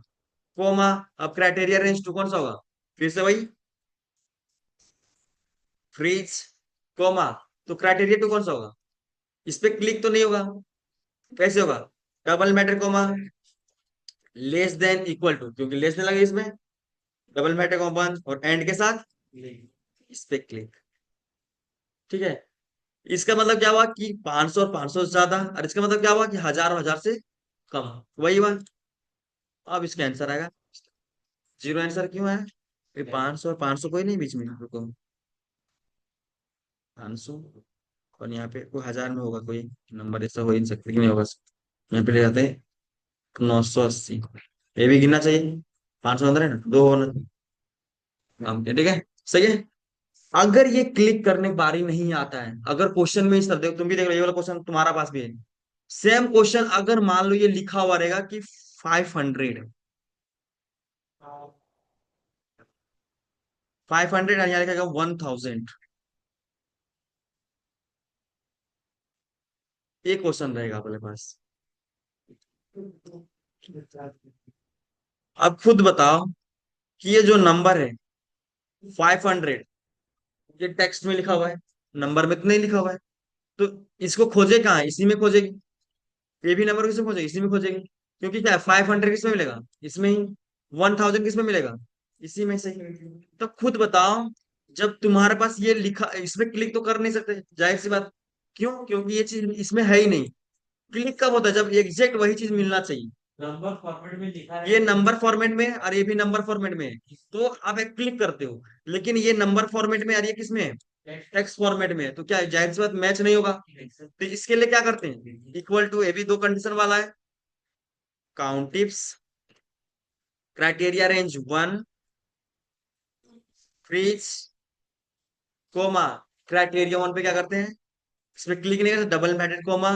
कोमा। अब क्राइटेरिया रेंज टू कौन सा होगा? फिर से वही, फ्रीज, कोमा। तो क्राइटेरिया टू कौन सा होगा? इस पे क्लिक तो नहीं होगा, कैसे होगा? Double matter comma, less than equal to, क्योंकि लेस देन लगे इसमें, डबल मैटर कोमा बंद, और एंड के साथ इस पे क्लिक। ठीक है। इसका मतलब क्या हुआ कि 500 और 500 से ज्यादा, और इसका मतलब क्या हुआ कि 1000 और 1000 से कम। वही हुआ। अब इसका आंसर आएगा जीरो। आंसर क्यों है? 500 और 500 कोई नहीं बीच में, रुको। 500 और यहाँ पे कोई 1000 में होगा कोई नंबर, ऐसा हो ही नहीं सकता कि नहीं होगा। यहाँ पे ले जाते हैं 980, ये भी गिनना चाहिए। 500 अंदर है ना, दो होना। ठीक है, सही है। अगर ये क्लिक करने बारी नहीं आता है, अगर क्वेश्चन में इस तरह देखो, तुम भी देख लो, ये वाला क्वेश्चन तुम्हारा पास भी है। सेम क्वेश्चन अगर मान लो ये लिखा हुआ रहेगा कि 500, 500, और यहाँ लिखेगा 1000, ये क्वेश्चन रहेगा अपने पास। अब खुद बताओ कि ये जो नंबर है 500, ये टेक्स्ट में लिखा हुआ है, नंबर में तो नहीं लिखा हुआ है। तो इसको खोजे कहाँ, इसी में खोजेगी। ये भी नंबर किसमें खोजेगी, इसी में खोजेगी। क्योंकि क्या है, 500 किसमें मिलेगा, इसमें ही। 1000 किसमें मिलेगा, इसी में से ही। तो खुद बताओ, जब तुम्हारे पास ये लिखा, इसमें क्लिक तो कर नहीं सकते, जाहिर सी बात। क्यों? क्योंकि ये चीज इसमें है ही नहीं। क्लिक कब होता है, जब एग्जैक्ट वही चीज मिलना चाहिए। नंबर फॉर्मेट में लिखा है, ये नंबर फॉर्मेट में है और ये भी नंबर फॉर्मेट में है, तो आप एक क्लिक करते हो। लेकिन ये नंबर फॉर्मेट में और ये किसमें है, टेक्स्ट फॉर्मेट में है, तो क्या है, जाहिर सी बात मैच नहीं होगा। तो इसके लिए क्या करते हैं, इक्वल टू, ये भी दो कंडीशन वाला है। Count tips, criteria range one, freeze, comma, criteria one पे क्या करते हैं, इसमें क्लिक नहीं करते, double mated comma,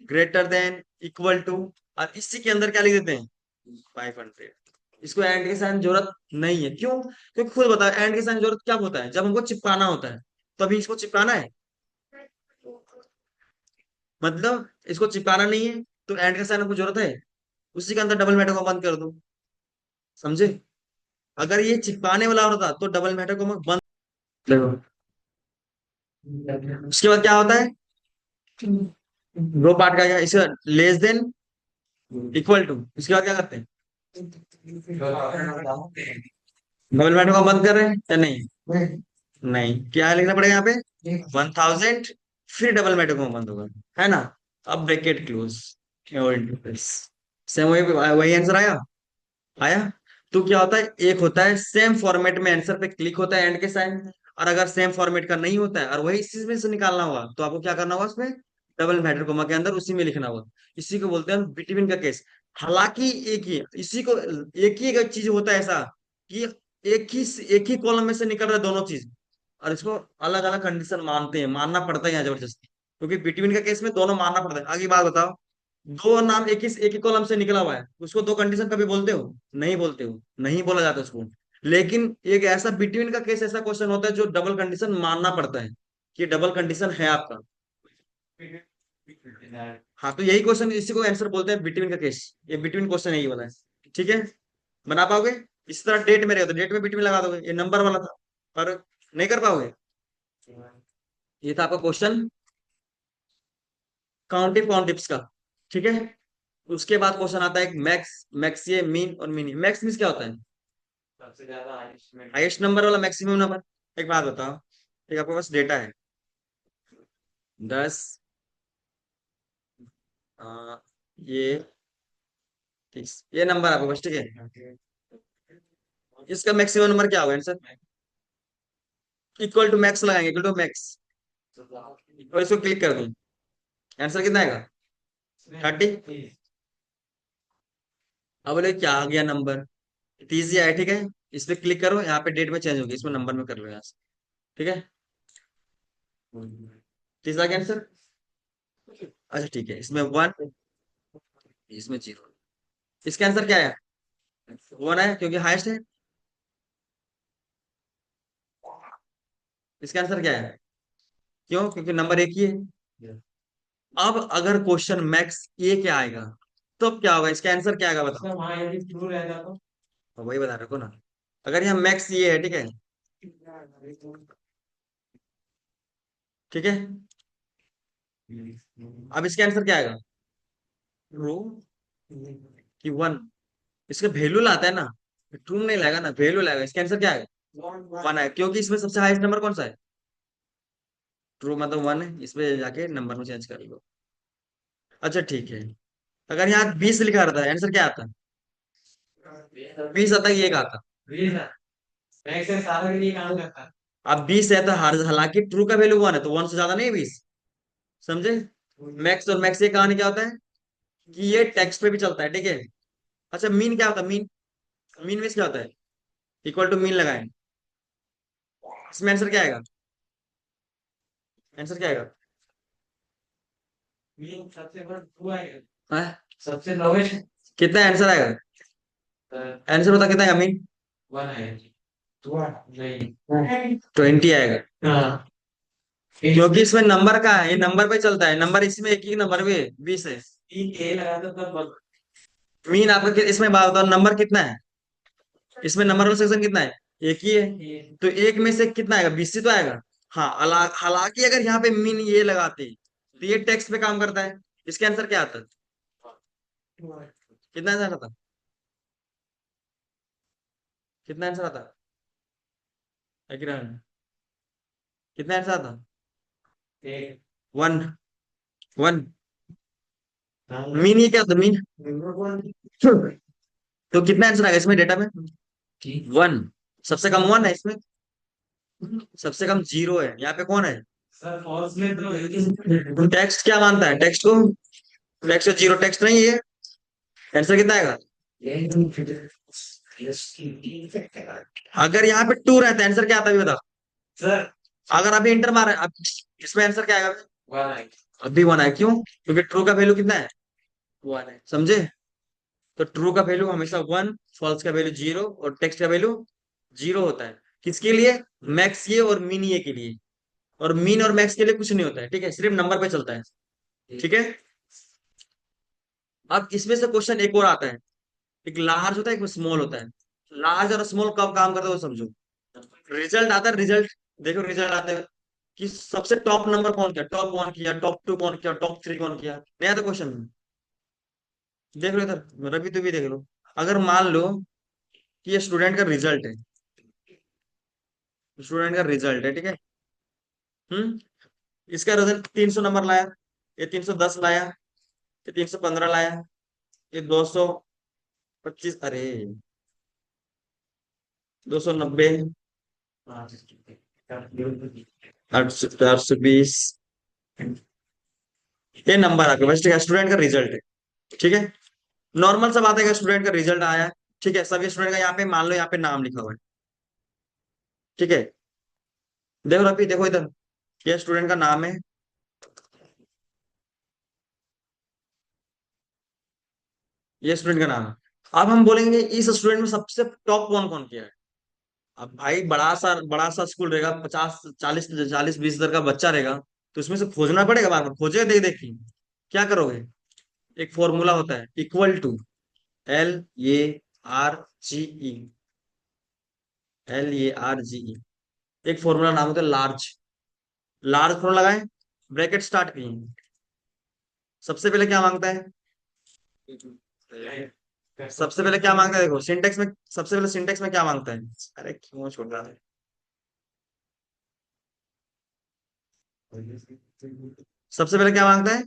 greater than, equal to, और इसी के अंदर क्या लिख देते हैं, 500। इसको एंड के साथ जरूरत नहीं है, क्यों? क्योंकि खुद बताओ, एंड के साथ जरूरत कब होता है, जब हमको चिपकाना होता है, तभी इसको चिपकाना है। मतलब इसको चिपकाना नहीं है, तो एंड के साथ हमको जरूरत है, उसी के अंदर डबल मैटर को बंद कर दो। समझे? अगर ये चिपकाने वाला होता तो डबल मैटर को मैं बंद। देखो, उसके बाद क्या होता है, दो पार्ट का क्या, इसे लेस देन, इक्वल टू, इसके बाद क्या करते हैं, डबल मैटर को बंद कर रहे हैं या नहीं? नहीं, क्या लिखना पड़ेगा यहाँ पे, 1000, फिर डबल मैटर को बंद होगा, है ना। अब ब्रैकेट क्लोज, सेम वही वही आंसर आया। आया। तो क्या होता है, एक होता है सेम फॉर्मेट में आंसर पे क्लिक होता है एंड के साइन, और अगर सेम फॉर्मेट का नहीं होता है और वही इसी में से निकालना होगा, तो आपको क्या करना होगा, उसमें डबल मैटर कोमा के अंदर उसी में लिखना होगा। इसी को बोलते हैं बिटवीन का केस। हालांकि एक ही इसी को, एक ही एक चीज होता है ऐसा कि एक ही कॉलम में से निकल रहा है दोनों चीज, और इसको अलग अलग कंडीशन मानते हैं, मानना पड़ता है यहाँ जबरदस्ती, क्योंकि बिटवीन का केस में दोनों मानना पड़ता है। आगे बात बताओ, दो नाम एक ही कॉलम से निकला हुआ है, उसको दो कंडीशन कभी बोलते हो? नहीं बोलते हो, नहीं बोला जाता उसको। लेकिन एक ऐसा बिटवीन का केस, ऐसा क्वेश्चन होता है जो डबल कंडीशन मानना पड़ता है, कि डबल कंडीशन है आपका। हाँ, तो यही क्वेश्चन, इसी को आंसर बोलते हैं बिटवीन का केस। ये बिटवीन क्वेश्चन यही वाला है। ठीक है, बना पाओगे? इस तरह डेट में रहेगा तो डेट में बिटवीन लगा दोगे, ये नंबर वाला था, पर नहीं कर पाओगे। ये था आपका क्वेश्चन काउंटिव काउंटिव्स का। ठीक है, उसके बाद क्वेश्चन आता है मैक्स। मैक्स ये मीन और मिनी। मैक्स मीन क्या होता है? हाईएस्ट नंबर वाला मैक्सिमम नंबर। एक बात बताओ, एक आपके पास डेटा है 10, ये 30, ये नंबर आपके पास, ठीक है। इसका मैक्सिमम नंबर क्या होगा आंसर? इक्वल टू मैक्स लगाएंगे, इक्वल टू मैक्स, और इसको क्लिक कर दूं, आंसर कितना आएगा? 30। अब बोले क्या आ गया नंबर? 30 ही आया, ठीक है। इस पे क्लिक करो, यहाँ पे डेट में चेंज होगी, इसमें नंबर में कर लो यहाँ से। ठीक है, 30 आ गया आंसर। अच्छा ठीक है, इसमें 1, इसमें 0। इसका आंसर क्या है? 1 है क्योंकि हाईएस्ट है। इसका आंसर क्या है? क्यों? क्योंकि नंबर एक ही है। अब अगर क्वेश्चन मैक्स ये क्या आएगा, तो क्या होगा? इसका आंसर क्या आएगा बताओ? वहां यदि ट्रू रहेगा तो वही बता रखो ना। अगर यहाँ मैक्स ये है, ठीक है, ठीक है, अब इसका आंसर क्या आएगा? ट्रू कि 1? इसका वैल्यू लाता है ना, ट्रू नहीं लाएगा ना, वैल्यू लाएगा। इसका आंसर क्या आएगा? 1 है, क्योंकि इसमें सबसे हाईएस्ट नंबर कौन सा है? ट्रू मतलब 1 है, इसमें जाके नंबर में चेंज कर लो। अच्छा ठीक है, अगर यहाँ 20 लिखा रहता है, आंसर क्या आता? 20 आता है, ये का आता? अब 20 है तो हालांकि ट्रू का वैल्यू 1 है, तो 1 से ज्यादा नहीं है 20। समझे? मैक्स और मैक्स ये कहानी क्या होता है कि ये टेक्स्ट पे भी चलता है, ठीक है। अच्छा, मीन क्या होता है? मीन, मीन मीन्स क्या होता है? इक्वल टू मीन लगाए, इसमें आंसर क्या आएगा? आंसर क्या आएगा? मीन सबसे बड़ा ट्रू आएगा। हाँ? सबसे लोवेस्ट कितना आंसर आएगा? आंसर बता कितना आएगा मीन? 1 आएगा। नहीं, 20 आएगा। हाँ, क्योंकि इसमें नंबर का है, ये नंबर पे चलता है, नंबर इसमें एक ही नंबर पे 20 है। लगा दो तब मीन आपका इसमें बात बताओ, नंबर कितना है? इसमें नंबर वाला सेक्शन कितना है? एक ही है, तो एक में से कितना आएगा? 20 ही तो आएगा। हाँ, हालांकि अगर यहाँ पे मीन ये लगाते तो ये टेक्स्ट पे काम करता है। इसके आंसर क्या आता? कितना आंसर आता? कितना आंसर आता? कितना आंसर आता? 1। 1। मीन ये क्या होता है मीन? तो कितना आंसर आएगा इसमें डेटा में? 1। सबसे कम 1 है इसमें, सबसे कम 0 है। यहाँ पे कौन है? सर फॉल्स में तो टेक्स्ट क्या मानता है टेक्स्ट को? टेक्स्ट 0, टेक्स्ट नहीं है। आंसर कितना आएगा? अगर यहाँ पे 2 रहता है, आंसर क्या आता है अभी बताओ सर? अगर अभी इंटर मारा है, अब इसमें आंसर क्या आएगा? 1 है। अभी 1 है, क्यों? क्योंकि ट्रू का वैल्यू कितना है? 1 है, समझे? तो ट्रू का वैल्यू हमेशा 1, फॉल्स का वैल्यू 0 और टेक्स्ट का वैल्यू 0 होता है। किसके लिए? मैक्स ये और मिन ये के लिए। और मीन और मैक्स के लिए कुछ नहीं होता है, ठीक है, सिर्फ नंबर पे चलता है। ठीक है, अब इसमें से क्वेश्चन एक और आता है। एक लार्ज होता है, एक स्मॉल होता है। लार्ज और स्मॉल कब काम करता है वो समझो। रिजल्ट आता है, रिजल्ट देखो, रिजल्ट आता है कि सबसे टॉप नंबर कौन किया, टॉप 1 किया, टॉप 2 कौन किया, टॉप 3 कौन किया। नहीं आता क्वेश्चन में? देख लो इधर, रवि तू भी देख लो। अगर मान लो कि ये स्टूडेंट का रिजल्ट है, स्टूडेंट का रिजल्ट है, ठीक है। हम्म, इसका रिजल्ट 300 नंबर लाया, ये 310 लाया, ये 315 लाया, ये 225, अरे 290, 820, ये नंबर आपके पास, ठीक है, स्टूडेंट का रिजल्ट है। ठीक है, नॉर्मल सा बात है कि स्टूडेंट का रिजल्ट आया, ठीक है, सभी स्टूडेंट का यहाँ पे मान लो, यहाँ पे नाम लिखा हुआ है। ठीक है, देखो रफी, देखो इधर, ये स्टूडेंट का नाम है, ये स्टूडेंट का नाम है। अब हम बोलेंगे इस स्टूडेंट में सबसे टॉप कौन कौन किया है। अब भाई बड़ा सा स्कूल रहेगा, 50 40 40 20 हजार का बच्चा रहेगा, तो उसमें से खोजना पड़ेगा, बार बार खोजेगा देख देख के। क्या करोगे, एक फॉर्मूला होता है इक्वल टू LARGE, LARGE, एक फॉर्मूला नाम होता है लार्ज। लार्ज फॉर्मूला लगाए, ब्रैकेट स्टार्ट किए, सबसे पहले क्या मांगता है, सबसे पहले क्या मांगता है, देखो सिंटेक्स में, सबसे पहले सिंटेक्स में क्या मांगता है, अरे क्यों छोड़ रहा है, सबसे पहले क्या मांगता है,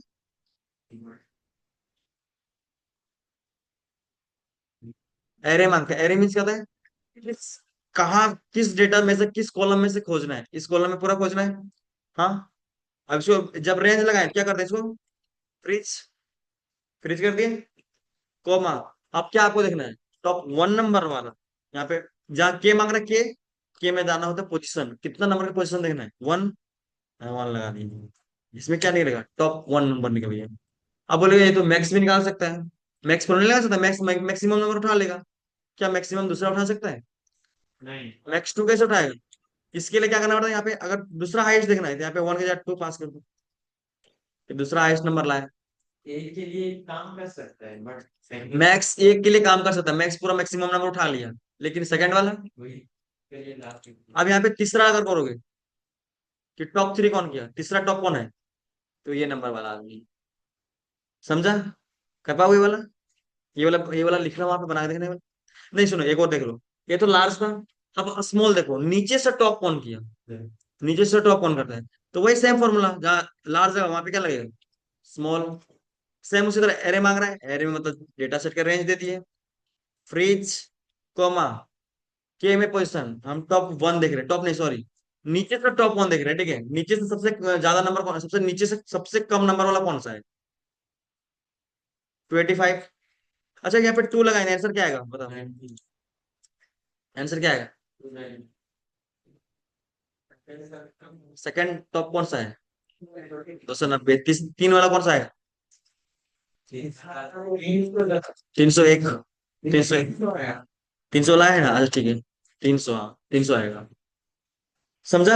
एरे मांगता है। एरे मीन्स क्या होता है, कहाँ, किस डेटा में से, किस कॉलम में से खोजना है, इस कॉलम में पूरा खोजना है। हाँ, अब इसको जब रेंज लगाए क्या करते हैं, इसको फ्रीज, फ्रीज कर दिए, कोमा। अब क्या आपको देखना है, टॉप 1 नंबर वाला, यहाँ पे जहाँ के मांग रहा है, के में जाना होता है पोजीशन, कितना नंबर का पोजीशन देखना है, 1, 1 लगा दिए। इसमें क्या निकलेगा, टॉप 1 नंबर निकल गया। अब बोलेगा ये तो मैक्स भी निकाल सकता है, मैक्स पर नहीं लगा सकता, मैक्स मैक्सिमम नंबर उठा लेगा। क्या मैक्सिमम दूसरा उठा सकता है, मैक्स 2 कैसे उठाएगा। इसके लिए क्या करना पड़ता है, यहाँ पे अगर दूसरा हाईएस्ट देखना है तो यहाँ पे 1 के साथ 2 पास कर दो, ये दूसरा हाईएस्ट नंबर लाया। एक के लिए काम कर सकता है बट मैक्स एक के लिए काम कर सकता है, मैक्स पूरा मैक्सिमम नंबर उठा लिया, लेकिन सेकंड वाला, वही के लिए लास्ट। अब यहाँ पे तीसरा अगर करोगे कि टॉप 3 कौन किया, तीसरा टॉप कौन है, तो ये नंबर वाला आदमी। समझा, कर पाओगे ये वाला, ये वाला लिख रहा हूँ, वहां पे बना के देखने वाला। नहीं सुनो, एक और देख लो, ये तो लार्ज था। अब स्मॉल देखो, नीचे से टॉप कौन किया, नीचे से टॉप कौन करता है, तो वही सेम फॉर्मूला, जहाँ लार्ज है वहां पे क्या लगेगा, स्मॉल। सेम उसी तरह एरे मांग रहा है, एरे में मतलब डेटा सेट का रेंज दे दिए, फ्रीज, कॉमा, के में पोजीशन, हम टॉप 1 देख रहे हैं, टॉप नहीं सॉरी, नीचे से टॉप 1 देख रहे हैं, ठीक है, नीचे से सबसे ज्यादा नंबर कौन है, सबसे नीचे से सबसे कम नंबर वाला कौन सा है, 25। अच्छा यहाँ पे 2 लगाएंगे, आंसर क्या आएगा बताओ, आंसर क्या आएगा, सेकंड टॉप कौन सा है, 290, 3 वाला कौन सा है, 301, 301, 300 वाला है ना, अच्छा ठीक है, 300, हाँ 300 आएगा। समझा,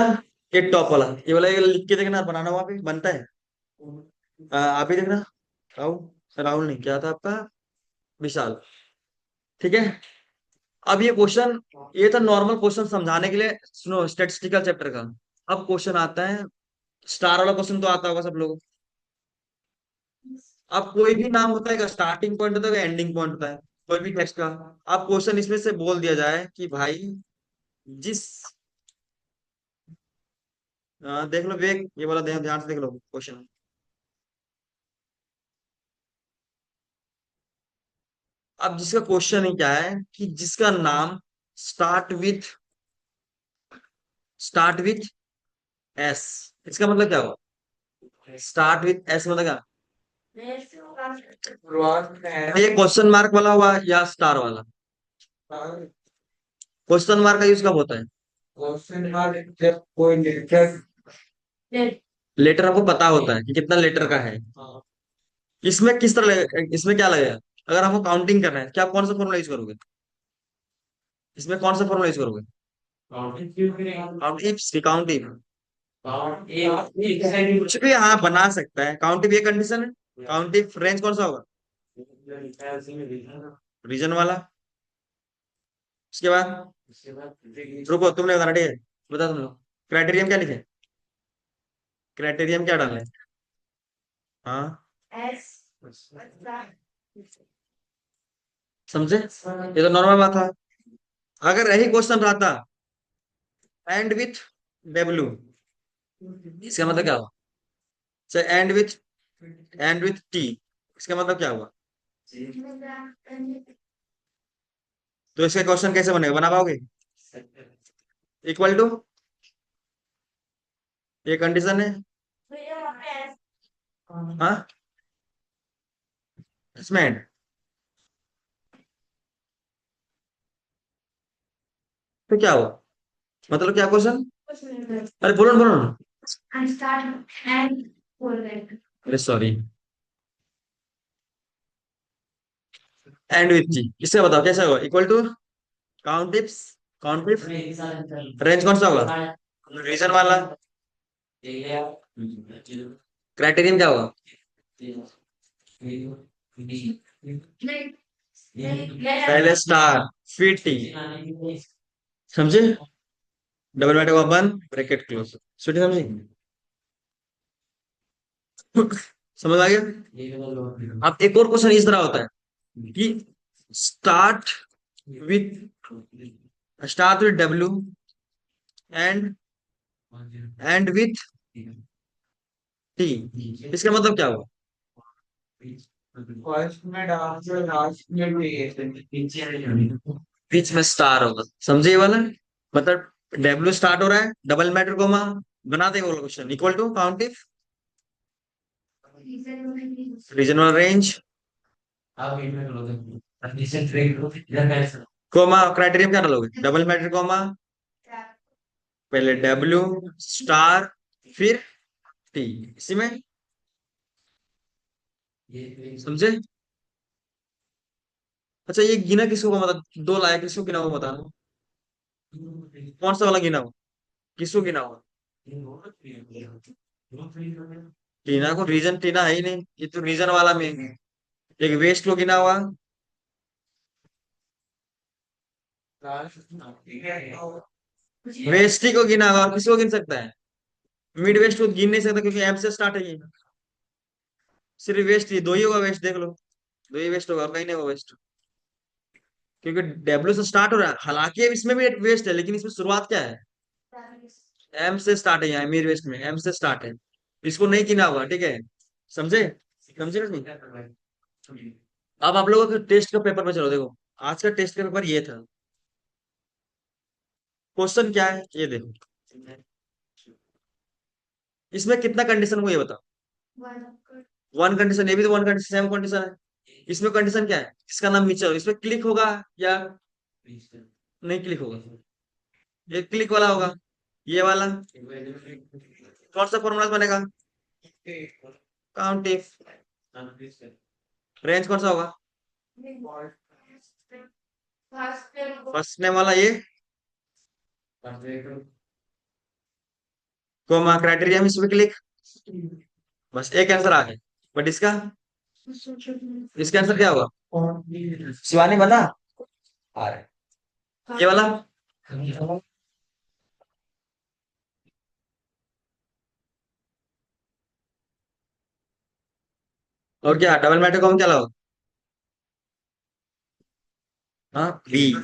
ये टॉप वाला, ये वाला, ये लिख के देखना, बनाना वहां पे बनता है। आप ही देखना, राहुल, राहुल नहीं, क्या था आपका, विशाल, ठीक है। अब ये क्वेश्चन, ये था नॉर्मल क्वेश्चन समझाने के लिए, सुनो स्टेटिस्टिकल चैप्टर का। अब क्वेश्चन आता है, स्टार वाला क्वेश्चन तो आता होगा सब लोगों को। अब कोई भी नाम होता है, स्टार्टिंग पॉइंट होता है, एंडिंग पॉइंट होता है, कोई भी टेक्स्ट का। अब क्वेश्चन इसमें से बोल दिया जाए कि भाई जिस, देख लो विवेक, ये वाला ध्यान ध्यान से देख लो क्वेश्चन। अब जिसका क्वेश्चन ही क्या है कि जिसका नाम start with, start with S, इसका मतलब क्या हुआ, स्टार्ट विथ एस मतलब क्या, ये क्वेश्चन मार्क वाला हुआ या स्टार वाला, क्वेश्चन मार्क का यूज कब होता है, क्वेश्चन मार्क जब कोई लेटर। लेटर आपको पता होता है कि कितना लेटर का है। इसमें किस तरह इसमें क्या लगेगा, अगर आपको काउंटिंग करना है, क्या आप कौन सा फॉर्मूला यूज करोगे, इसमें कौन सा फॉर्मूला यूज करोगे, काउंट इफ, काउंट इफ, कुछ भी हाँ बना सकता है, काउंट इफ ये कंडीशन है, काउंट इफ रेंज कौन सा होगा, रीजन वाला। उसके बाद रुको, तुमने बताना, ठीक है, बता तुम लोग क्राइटेरियन क्या लिखे, क्राइटेरियन क्या डाले, हाँ समझे, ये तो नॉर्मल बात था। अगर यही क्वेश्चन रहता एंड विथ डब्ल्यू, इसका मतलब क्या हुआ, and with, and with T, इसका मतलब क्या हुआ, तो इसका क्वेश्चन कैसे बनेगा, बना पाओगे, इक्वल टू, ये कंडीशन है, हाँ इसमें तो क्या हुआ, मतलब क्या क्वेश्चन, अरे बोलो ना, बोलो ना, अरे सॉरी, एंड विथ जी, इससे बताओ कैसे होगा, equal to count if, count if range कौन सा होगा, रीजन वाला, क्राइटेरियन क्या होगा? पहले स्टार फिर टी, समझे? डबल मैटर का बंद, ब्रैकेट क्लोज, सुनिए समझे? समझ आ गया? अब एक और क्वेश्चन इस तरह होता है कि start with start with W and end with T, इसका मतलब क्या हुआ? फर्स्ट में डाल दो, लास्ट में भी बीच में स्टार होगा, समझे ये वाला? मतलब डब्ल्यू स्टार्ट हो रहा है, डबल मैटर कोमा, बनाते हैं वो question equal to count if regional range आप वेट में करो तो कंडीशन ट्रेड करो इधर कैसे कोमा, क्राइटेरिया क्या डालोगे? डबल मैटर कोमा, पहले डब्ल्यू स्टार फिर टी, इसी में, ये समझे? अच्छा ये गिना किसको का, मतलब दो लाया किसको गिना हुआ, बता? कौन सा वाला गिना हुआ, किसको गिना हुआ? टीना को, रीजन टीना है ही नहीं, ये तो रीजन वाला में है। एक वेस्ट को गिना हुआ, वेस्ट ही को गिना हुआ, और किसको गिन सकता है? मिड वेस्ट को गिन नहीं सकता क्योंकि एम से स्टार्ट है ये, सिर्फ वेस्ट ही दो ही होगा, वेस्ट देख लो, दो ही वेस्ट होगा और कहीं नहीं होगा वेस्ट, क्योंकि डब्ल्यू से स्टार्ट हो रहा है, हालांकि इसमें भी एक वेस्ट है लेकिन इसमें शुरुआत क्या है? एम से स्टार्ट है, यहाँ मिड वेस्ट में एम से स्टार्ट है, इसको नहीं गिना हुआ, ठीक है? समझे? समझे ना नहीं? अब आप लोगों के टेस्ट का पेपर में चलो, देखो आज का टेस्ट का पेपर ये था, क्वेश्चन क्या है ये देखो, इसमें कितना कंडीशन को ये बताओ? वन कंडीशन, ये भी तो वन कंडीशन, सेम कंडीशन है। इसमें कंडीशन क्या है? इसका नाम मिचर, इसमें क्लिक होगा या नहीं क्लिक होगा? ये क्लिक वाला होगा, ये वाला कौन सा फॉर्मूला बनेगा? काउंट इफ, रेंज कौन सा होगा? फर्स्ट नेम वाला ये, कोमा क्राइटेरिया में इसमें क्लिक, बस एक आंसर आ गया। बट इसका, इसका आंसर क्या होगा? शिवानी बता, आ रहा है ये वाला, और क्या डबल मैटर कॉम क्या लाओ? हाँ बी,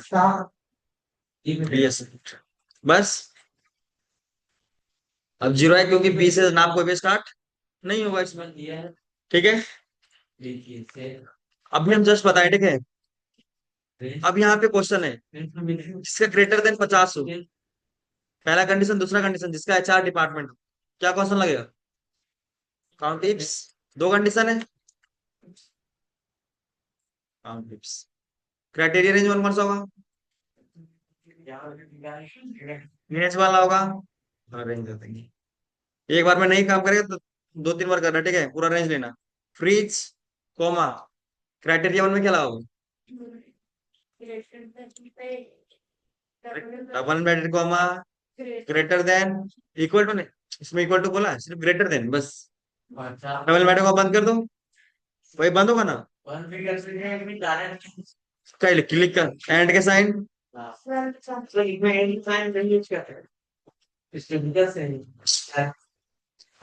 बी एस, बस। अब जीरो है क्योंकि बी से नाम कोई भी स्टार्ट नहीं होगा इसमें, ठीक है? अभी हम जस्ट बताए, ठीक है? अब यहाँ पे क्वेश्चन है जिसका ग्रेटर देन 50 हो, पहला कंडीशन, दूसरा कंडीशन जिसका एचआर डिपार्टमेंट हो, क्या क्वेश्चन लगेगा? काउंट टिप्स, दो कंडीशन है, count tips, criteria range one कौन सा होगा? रेंज वाला होगा, हाँ रेंज दे देंगे। एक बार में नहीं काम करेगा तो दो तीन बार करना, ठीक है? पूरा रेंज लेना, फ्रीज कोमा, क्राइटेरिया वन में क्या लगाओगे? Double bracket comma, greater than, equal to नहीं, इसमें इक्वल टू बोला है, सिर्फ ग्रेटर देन बस, डबल ब्रैकेट को बंद कर दो, वही बंद होगा ना? कल क्लिक कर एंड के साइन,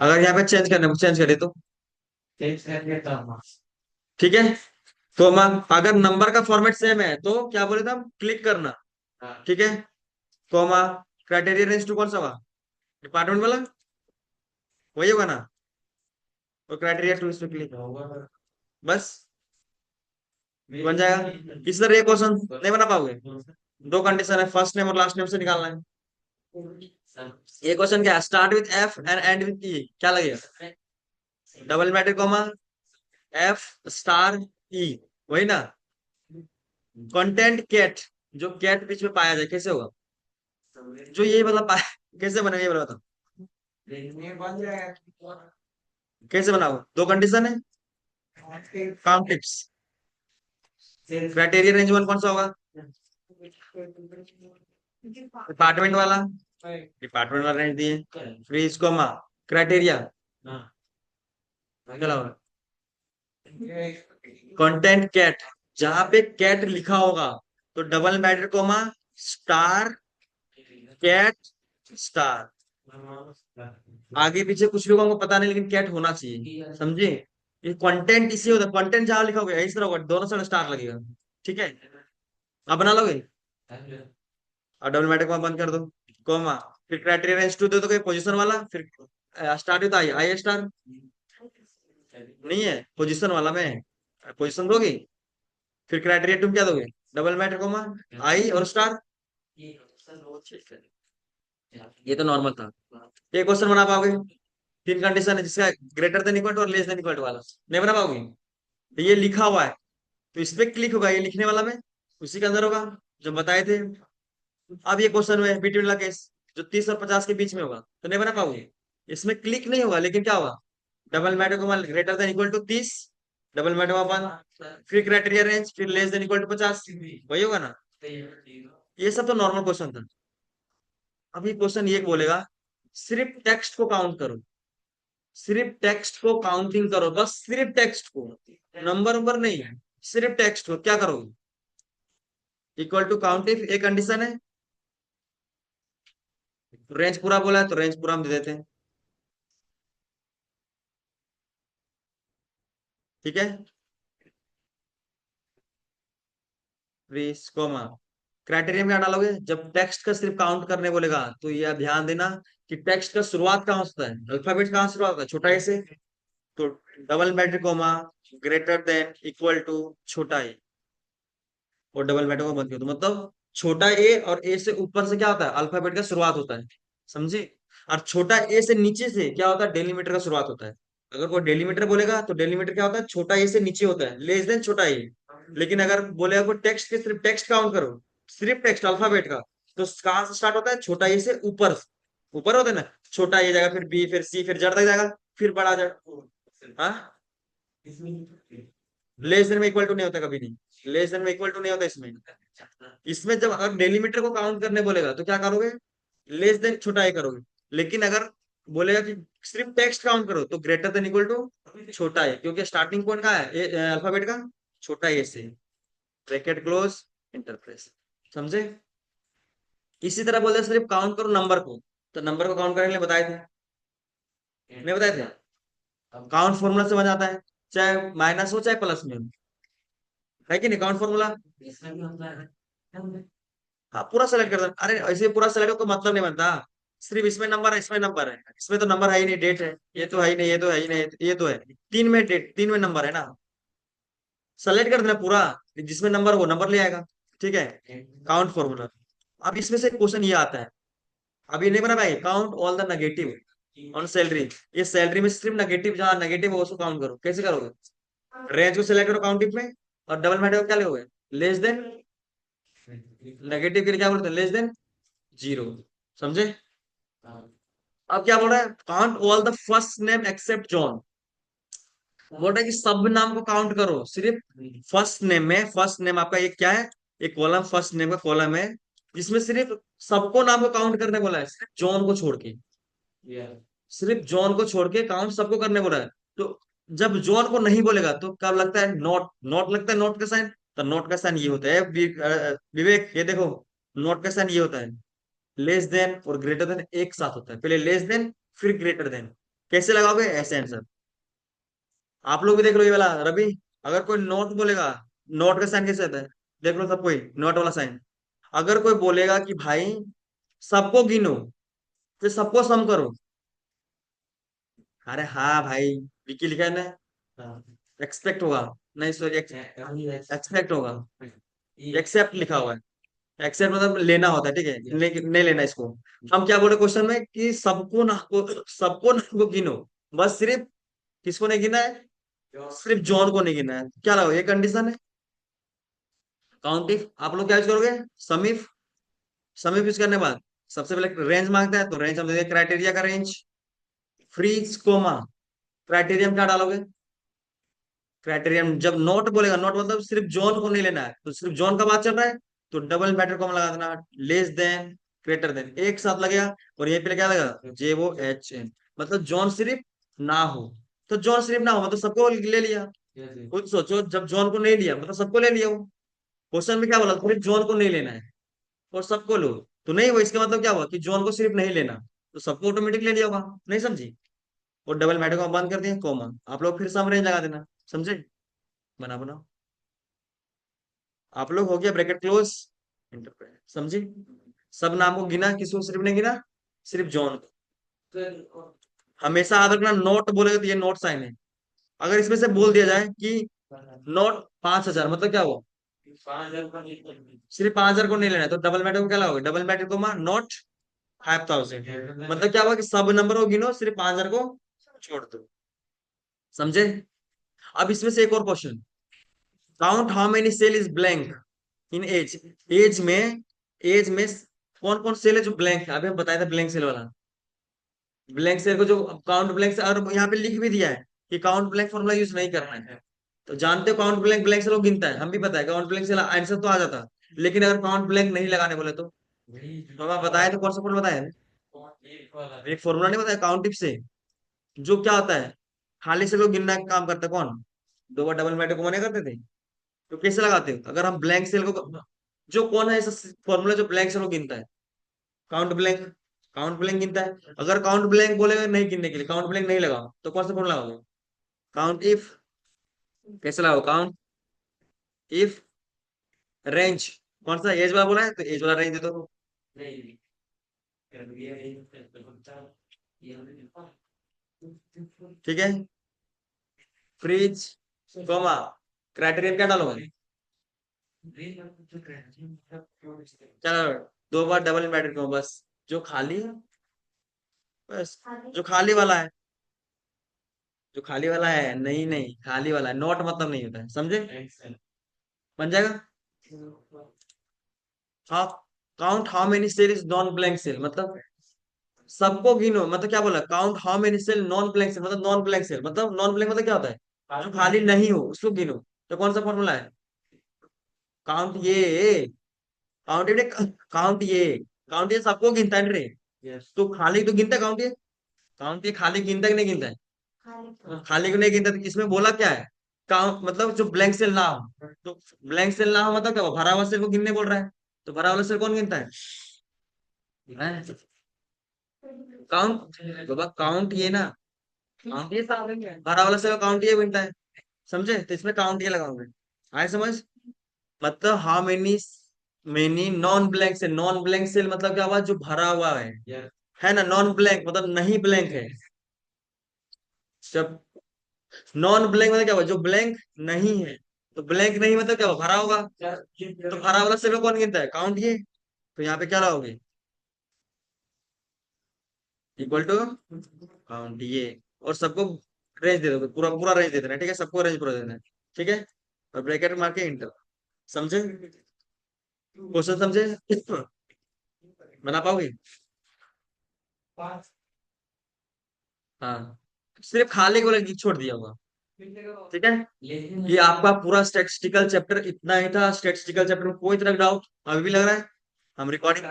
अगर यहाँ पे चेंज करना चेंज करे तो ठीक है। तो अगर नंबर का फॉर्मेट सेम है तो क्या बोले थे हम, क्लिक करना, ठीक है? कोमा, क्राइटेरिया रेंज टू कौन सा होगा? डिपार्टमेंट वाला, वही होगा ना? तो क्राइटेरिया टू इसमें क्लिक बस, बन जाएगा। इस तरह ये क्वेश्चन नहीं बना पाओगे, दो कंडीशन है, फर्स्ट नेम और लास्ट नेम से निकालना है। ये क्वेश्चन क्या है? Start with F and end with E, क्या लगेगा? Double matric comma, F star E, वही ना? कंटेंट कैट, जो कैट बीच में पाया जाए, कैसे होगा? जो ये मतलब पाया, कैसे बनेगा ये बताओ? कैसे बनाओ? दो कंडीशन है, count tips, criteria range one कौन सा होगा? डिपार्टमेंट वाला, डिपार्टमेंट वाला रेंज दिए, फ्रीज कोमा, क्राइटेरिया हाँ क्या होगा? कंटेंट कैट, जहां पे कैट लिखा होगा तो double matter comma star cat star, आगे पीछे कुछ लोगों को पता नहीं लेकिन कैट होना चाहिए, समझे? ये कंटेंट इसी होता है, कंटेंट जहां लिखा होगा इस तरह होगा, दोनों साइड स्टार लगेगा। ठीक है, आप बना लोगे? और डबल मैटर कोमा बंद कर दो, कोमा, फिर क्राइटेरिया रेंज टू दे दोगे पोजीशन वाला, फिर स्टार्ट होता है आई स्टार, नहीं है पोजीशन वाला में, पोजीशन दोगे, फिर क्राइटेरिया तुम क्या दोगे? डबल मैटर कोमा आई और स्टार। ये तो नॉर्मल था। ये क्वेश्चन बना पाओगे? तीन कंडीशन है जिसका ग्रेटर देन इक्वल टू और लेस देन इक्वल टू वाला, नहीं बना पाओगे? तो ये लिखा हुआ है, तो इस पे क्लिक होगा, ये लिखने वाला में उसी के अंदर होगा जो बताए थे। अब ये क्वेश्चन में बिटवीन वाला केस जो 30 और 50 के बीच में होगा, तो नहीं बना पाओगे? इसमें क्लिक नहीं होगा लेकिन क्या होगा? डबल मैटर को greater than equal to 30, double matter one, फिर क्राइटेरिया रेंज, फिर लेस देन इक्वल टू 50, वही होगा ना? ये सब तो नॉर्मल क्वेश्चन था। अभी क्वेश्चन ये बोलेगा सिर्फ टेक्स्ट को काउंट करो, सिर्फ टेक्स्ट को काउंटिंग करो, बस सिर्फ टेक्स्ट को, नंबर नंबर नहीं है, सिर्फ टेक्स्ट को क्या करोगे? इक्वल टू काउंट इफ एक कंडीशन है, रेंज पूरा बोला है तो रेंज पूरा हम दे देते हैं। ठीक है, कोमा, क्राइटेरिया में क्या डालोगे जब टेक्स्ट का सिर्फ काउंट करने बोलेगा? तो ये ध्यान देना कि टेक्स्ट का शुरुआत कहाँ होता है, अल्फाबेट कहाँ से शुरुआत होता है, छोटा ए से। तो double matric comma greater than equal to छोटा ए, और डबल मैटर को बंद कर दो, मतलब छोटा ए और ए से ऊपर से क्या होता है, अल्फाबेट का शुरुआत होता है, समझे? और छोटा ए से नीचे से क्या होता है, डेलीमीटर का शुरुआत होता है। अगर कोई डेलीमीटर बोलेगा तो डेलीमीटर क्या होता है, छोटा ए से नीचे होता है, लेस देन छोटा ए। लेकिन अगर बोलेगा कोई टेक्स्ट के सिर्फ टेक्स्ट काउंट करो, सिर्फ टेक्स्ट अल्फाबेट का, तो कहाँ से स्टार्ट होता है, छोटा ए से ऊपर, ऊपर होता है ना, छोटा ए जाएगा, फिर बी, फिर सी, फिर जेड तक जाएगा, फिर बड़ा जेड। हाँ, लेस देन में इक्वल टू नहीं होता कभी नहीं, लेस देन में इक्वल टू नहीं होता इसमें। इसमें जब अगर डेलीमीटर को काउंट करने बोलेगा तो क्या करोगे, लेस देन छोटा ए करोगे। लेकिन अगर बोलेगा कि सिर्फ टेक्स्ट काउंट करो तो ग्रेटर देन इक्वल टू छोटा ए, क्योंकि स्टार्टिंग पॉइंट का है अल्फाबेट का, छोटा ए से, ब्रैकेट क्लोज, इंटरप्रेस, समझे? इसी तरह बोलते हैं सिर्फ काउंट करो नंबर को, तो नंबर को काउंट करने के लिए बताए थे, नहीं बताए थे? काउंट फॉर्मूला से बन जाता है, चाहे माइनस हो चाहे प्लस में हो, है कि नहीं काउंट फॉर्मूला? इसमें भी होता है। हाँ पूरा सेलेक्ट कर दो, अरे ऐसे पूरा सेलेक्ट हो कोई मतलब नहीं बनता, सिर्फ इसमें नंबर है, इसमें नंबर है, इसमें तो नंबर है ही नहीं, डेट है, ये तो है ही नहीं, ये तो है ही नहीं, ये तो है, तीन में डेट, तीन में नंबर है ना, सेलेक्ट कर देना पूरा, जिसमें नंबर वो नंबर ले आएगा। ठीक है, काउंट फॉर्मूला। अब इसमें से क्वेश्चन ये आता है, अभी नहीं बना भाई, count all the negative on salary, ये सैलरी में सिर्फ नेगेटिव, जहां नेगेटिव है उसको काउंट करो, कैसे करोगे? रेंज को सिलेक्ट करो काउंटिंग में, और डबल मैटर को क्या लोगे, लेस देन, नेगेटिव के लिए क्या बोलते हैं, लेस देन जीरो, समझे? अब क्या बोल रहा है, count all the first name except John, बोल रहा है कि सब नाम को काउंट करो सिर्फ फर्स्ट नेम में, फर्स्ट नेम आपका एक क्या है, एक कॉलम, फर्स्ट नेम का कॉलम है, जिसमें सिर्फ सबको नाम को काउंट करने बोला है, सिर्फ जॉन को छोड़ के, सिर्फ जॉन को छोड़ के काउंट सबको करने बोला है। तो जब जॉन को नहीं बोलेगा तो कब लगता है नॉट, नॉट लगता है, नॉट का साइन, तो नॉट का साइन ये होता है, विवेक ये देखो, नॉट का साइन ये होता है, लेस देन और ग्रेटर देन एक साथ होता है, पहले लेस देन फिर ग्रेटर देन, कैसे लगाओगे ऐसे आंसर। आप लोग भी देख लो ये वाला रवि, अगर कोई नोट बोलेगा, नोट का साइन कैसे होता है, देख लो सब कोई नोट वाला साइन। अगर कोई बोलेगा कि भाई सबको गिनो, तो सबको सम करो, अरे हाँ भाई, विकी लिखा है ना, एक्सपेक्ट होगा, नहीं सॉरी एक्सपेक्ट होगा, एक्सेप्ट लिखा हुआ है, एक्सेप्ट मतलब लेना होता है, ठीक है, नहीं लेना इसको। हम क्या बोले क्वेश्चन में कि सबको ना को, सबको ना को गिनो, बस सिर्फ किसको नहीं गिना है, सिर्फ जॉन को नहीं गिना है, क्या लगा ये कंडीशन है। काउंट इफ आप लोग क्या यूज करोगे, समीफ, समीफ यूज करने के बाद सबसे पहले रेंज मांगता है तो रेंज हम देंगे, क्राइटेरिया का रेंज, फ्रीज कोमा, क्राइटेरियम क्या डालोगे, क्राइटेरियम जब नोट बोलेगा, नोट मतलब सिर्फ जोन को नहीं लेना है, तो सिर्फ जोन का बात चल रहा है, तो डबल मैटर कॉमा लगा देना, लेस देन ग्रेटर देन एक साथ लगेगा, और ये पे क्या लगेगा, जे ओ एच एन, मतलब जोन सिर्फ ना हो, तो जॉन सिर्फ ना हो मतलब सबको ले लिया। खुद सोचो, जब जॉन को नहीं लिया मतलब सबको ले लिया वो। क्वेश्चन में क्या बोला, सिर्फ जॉन को नहीं लेना है और सबको लो। तो नहीं वो, इसका मतलब क्या हुआ कि जॉन को सिर्फ नहीं लेना, तो सबको ऑटोमेटिक ले लिया होगा। नहीं समझी? और डबल मैटर को बंद कर दिया कॉमा, आप लोग फिर सम रेंज लगा देना। समझे? बना बनाओ। आप लोग हो गया ब्रैकेट क्लोज, समझी? सब नाम को गिना, किसको सिर्फ नहीं गिना? सिर्फ जॉन को। हमेशा याद रखना, नोट बोलेगा तो ये नोट साइन है। अगर इसमें से बोल दिया जाए कि नोट 5,000 मतलब क्या हुआ? सिर्फ 5,000 को नहीं लेना है, तो डबल मैटर को क्या लगाओगे? डबल मैटर को नोट 5,000 मतलब क्या हुआ कि सब नंबर को गिनो, सिर्फ 5,000 को छोड़ दो। समझे? अब इसमें से एक और question, count how many cell is blank in age. Age में कौन कौन सेल है जो ब्लैंक है? अभी हम बताए थे ब्लैंक सेल वाला। ब्लैंक सेल को जो काउंट ब्लैंक से, और यहाँ पे लिख भी दिया है कि काउंट ब्लैंक फॉर्मूला यूज नहीं करना है। तो जानते हो काउंट ब्लैंक ब्लैंक से लोग गिनता है, हम भी पता है काउंट ब्लैंक से आंसर तो आ जाता। लेकिन अगर काउंट ब्लैंक नहीं लगाने बोले तो हम बताए तो कौन सा फॉर्मूला बताया? एक फॉर्मूला नहीं बताया काउंट टिप से, जो क्या होता है, खाली से लोग गिनना का काम करते हैं। कौन? दो बार डबल मैटर को मना करते थे। तो कैसे लगाते हो अगर हम ब्लैंक सेल को, जो कौन है ऐसा फॉर्मूला जो ब्लैंक सेल को गिनता है? Count blank. काउंट ब्लैंक गिनता है। अगर काउंट ब्लैंक बोलेगा नहीं गिनने के लिए, काउंट ब्लैंक नहीं लगाओ, तो कौन सा फॉर्मूला लगाओगे? Count if. कैसे लगाओ? Count if range. कौन सा एज वाला बोला है, तो एज वाला रेंज दे दो। ठीक है। फ्रीज कॉमा क्राइटेरियन क्या डालोगे? चलो, दो बार डबल मैटर क्यों? बस जो खाली है, बस जो खाली वाला है, जो खाली वाला है, नहीं नहीं खाली वाला है, नॉट मतलब नहीं होता है, समझे? बन जाएगा। हाँ, count how many cell is non blank cell मतलब सबको गिनो, मतलब क्या बोला? Count how many cell non blank cell मतलब नॉन ब्लैंक सेल मतलब नॉन ब्लैंक मतलब क्या होता है? जो खाली नहीं हो उसको गिनो। तो कौन सा फॉर्मूला है? काउंट ये, काउंट ये, काउंट ये, काउंट ये सबको गिनता है रे। तो खाली तो गिनता है काउंट ये। काउंट ये खाली गिनता है कि नहीं गिनता है? खाली को नहीं गिनता, तो इसमें बोला क्या है? काउंट मतलब जो ब्लैंक सेल ना हो, तो ब्लैंक सेल ना हो मतलब क्या हो? भरा हुआ सेल को गिनने बोल रहा है। तो भरा वाला सेल कौन गिनता है? काउंट। बाबा काउंट ये ना, काउंट ये भरा वाला सेल काउंट ये गिनता है। समझे? तो इसमें काउंट ये लगाओगे। आए समझ? मतलब how many, many non blank cell. Non blank cell मतलब क्या हुआ? जो भरा हुआ है ना? नॉन ब्लैंक मतलब नहीं ब्लैंक है। जब नॉन ब्लैंक मतलब क्या हुआ? जो ब्लैंक नहीं है। तो ब्लैंक नहीं मतलब क्या हुआ? भरा होगा। तो भरा वाला सेल को कौन गिनता है? काउंट ये। तो यहाँ पे क्या लाओगे? इक्वल टू काउंट ये। और सबको रेंज दे दोगे, पूरा पूरा रेंज दे देना है, ठीक है? सबको रेंज पूरा दे देना है, ठीक है? और ब्रैकेट मार के इंटर। समझे? क्वेश्चन समझे? बना पाओगे? हाँ, सिर्फ खाली को लगी छोड़ दिया होगा। ठीक है। ये आपका पूरा स्टैटिस्टिकल चैप्टर इतना ही था। स्टैटिस्टिकल चैप्टर में कोई तरह का डाउट अभी भी लग रहा है? हम रिकॉर्डिंग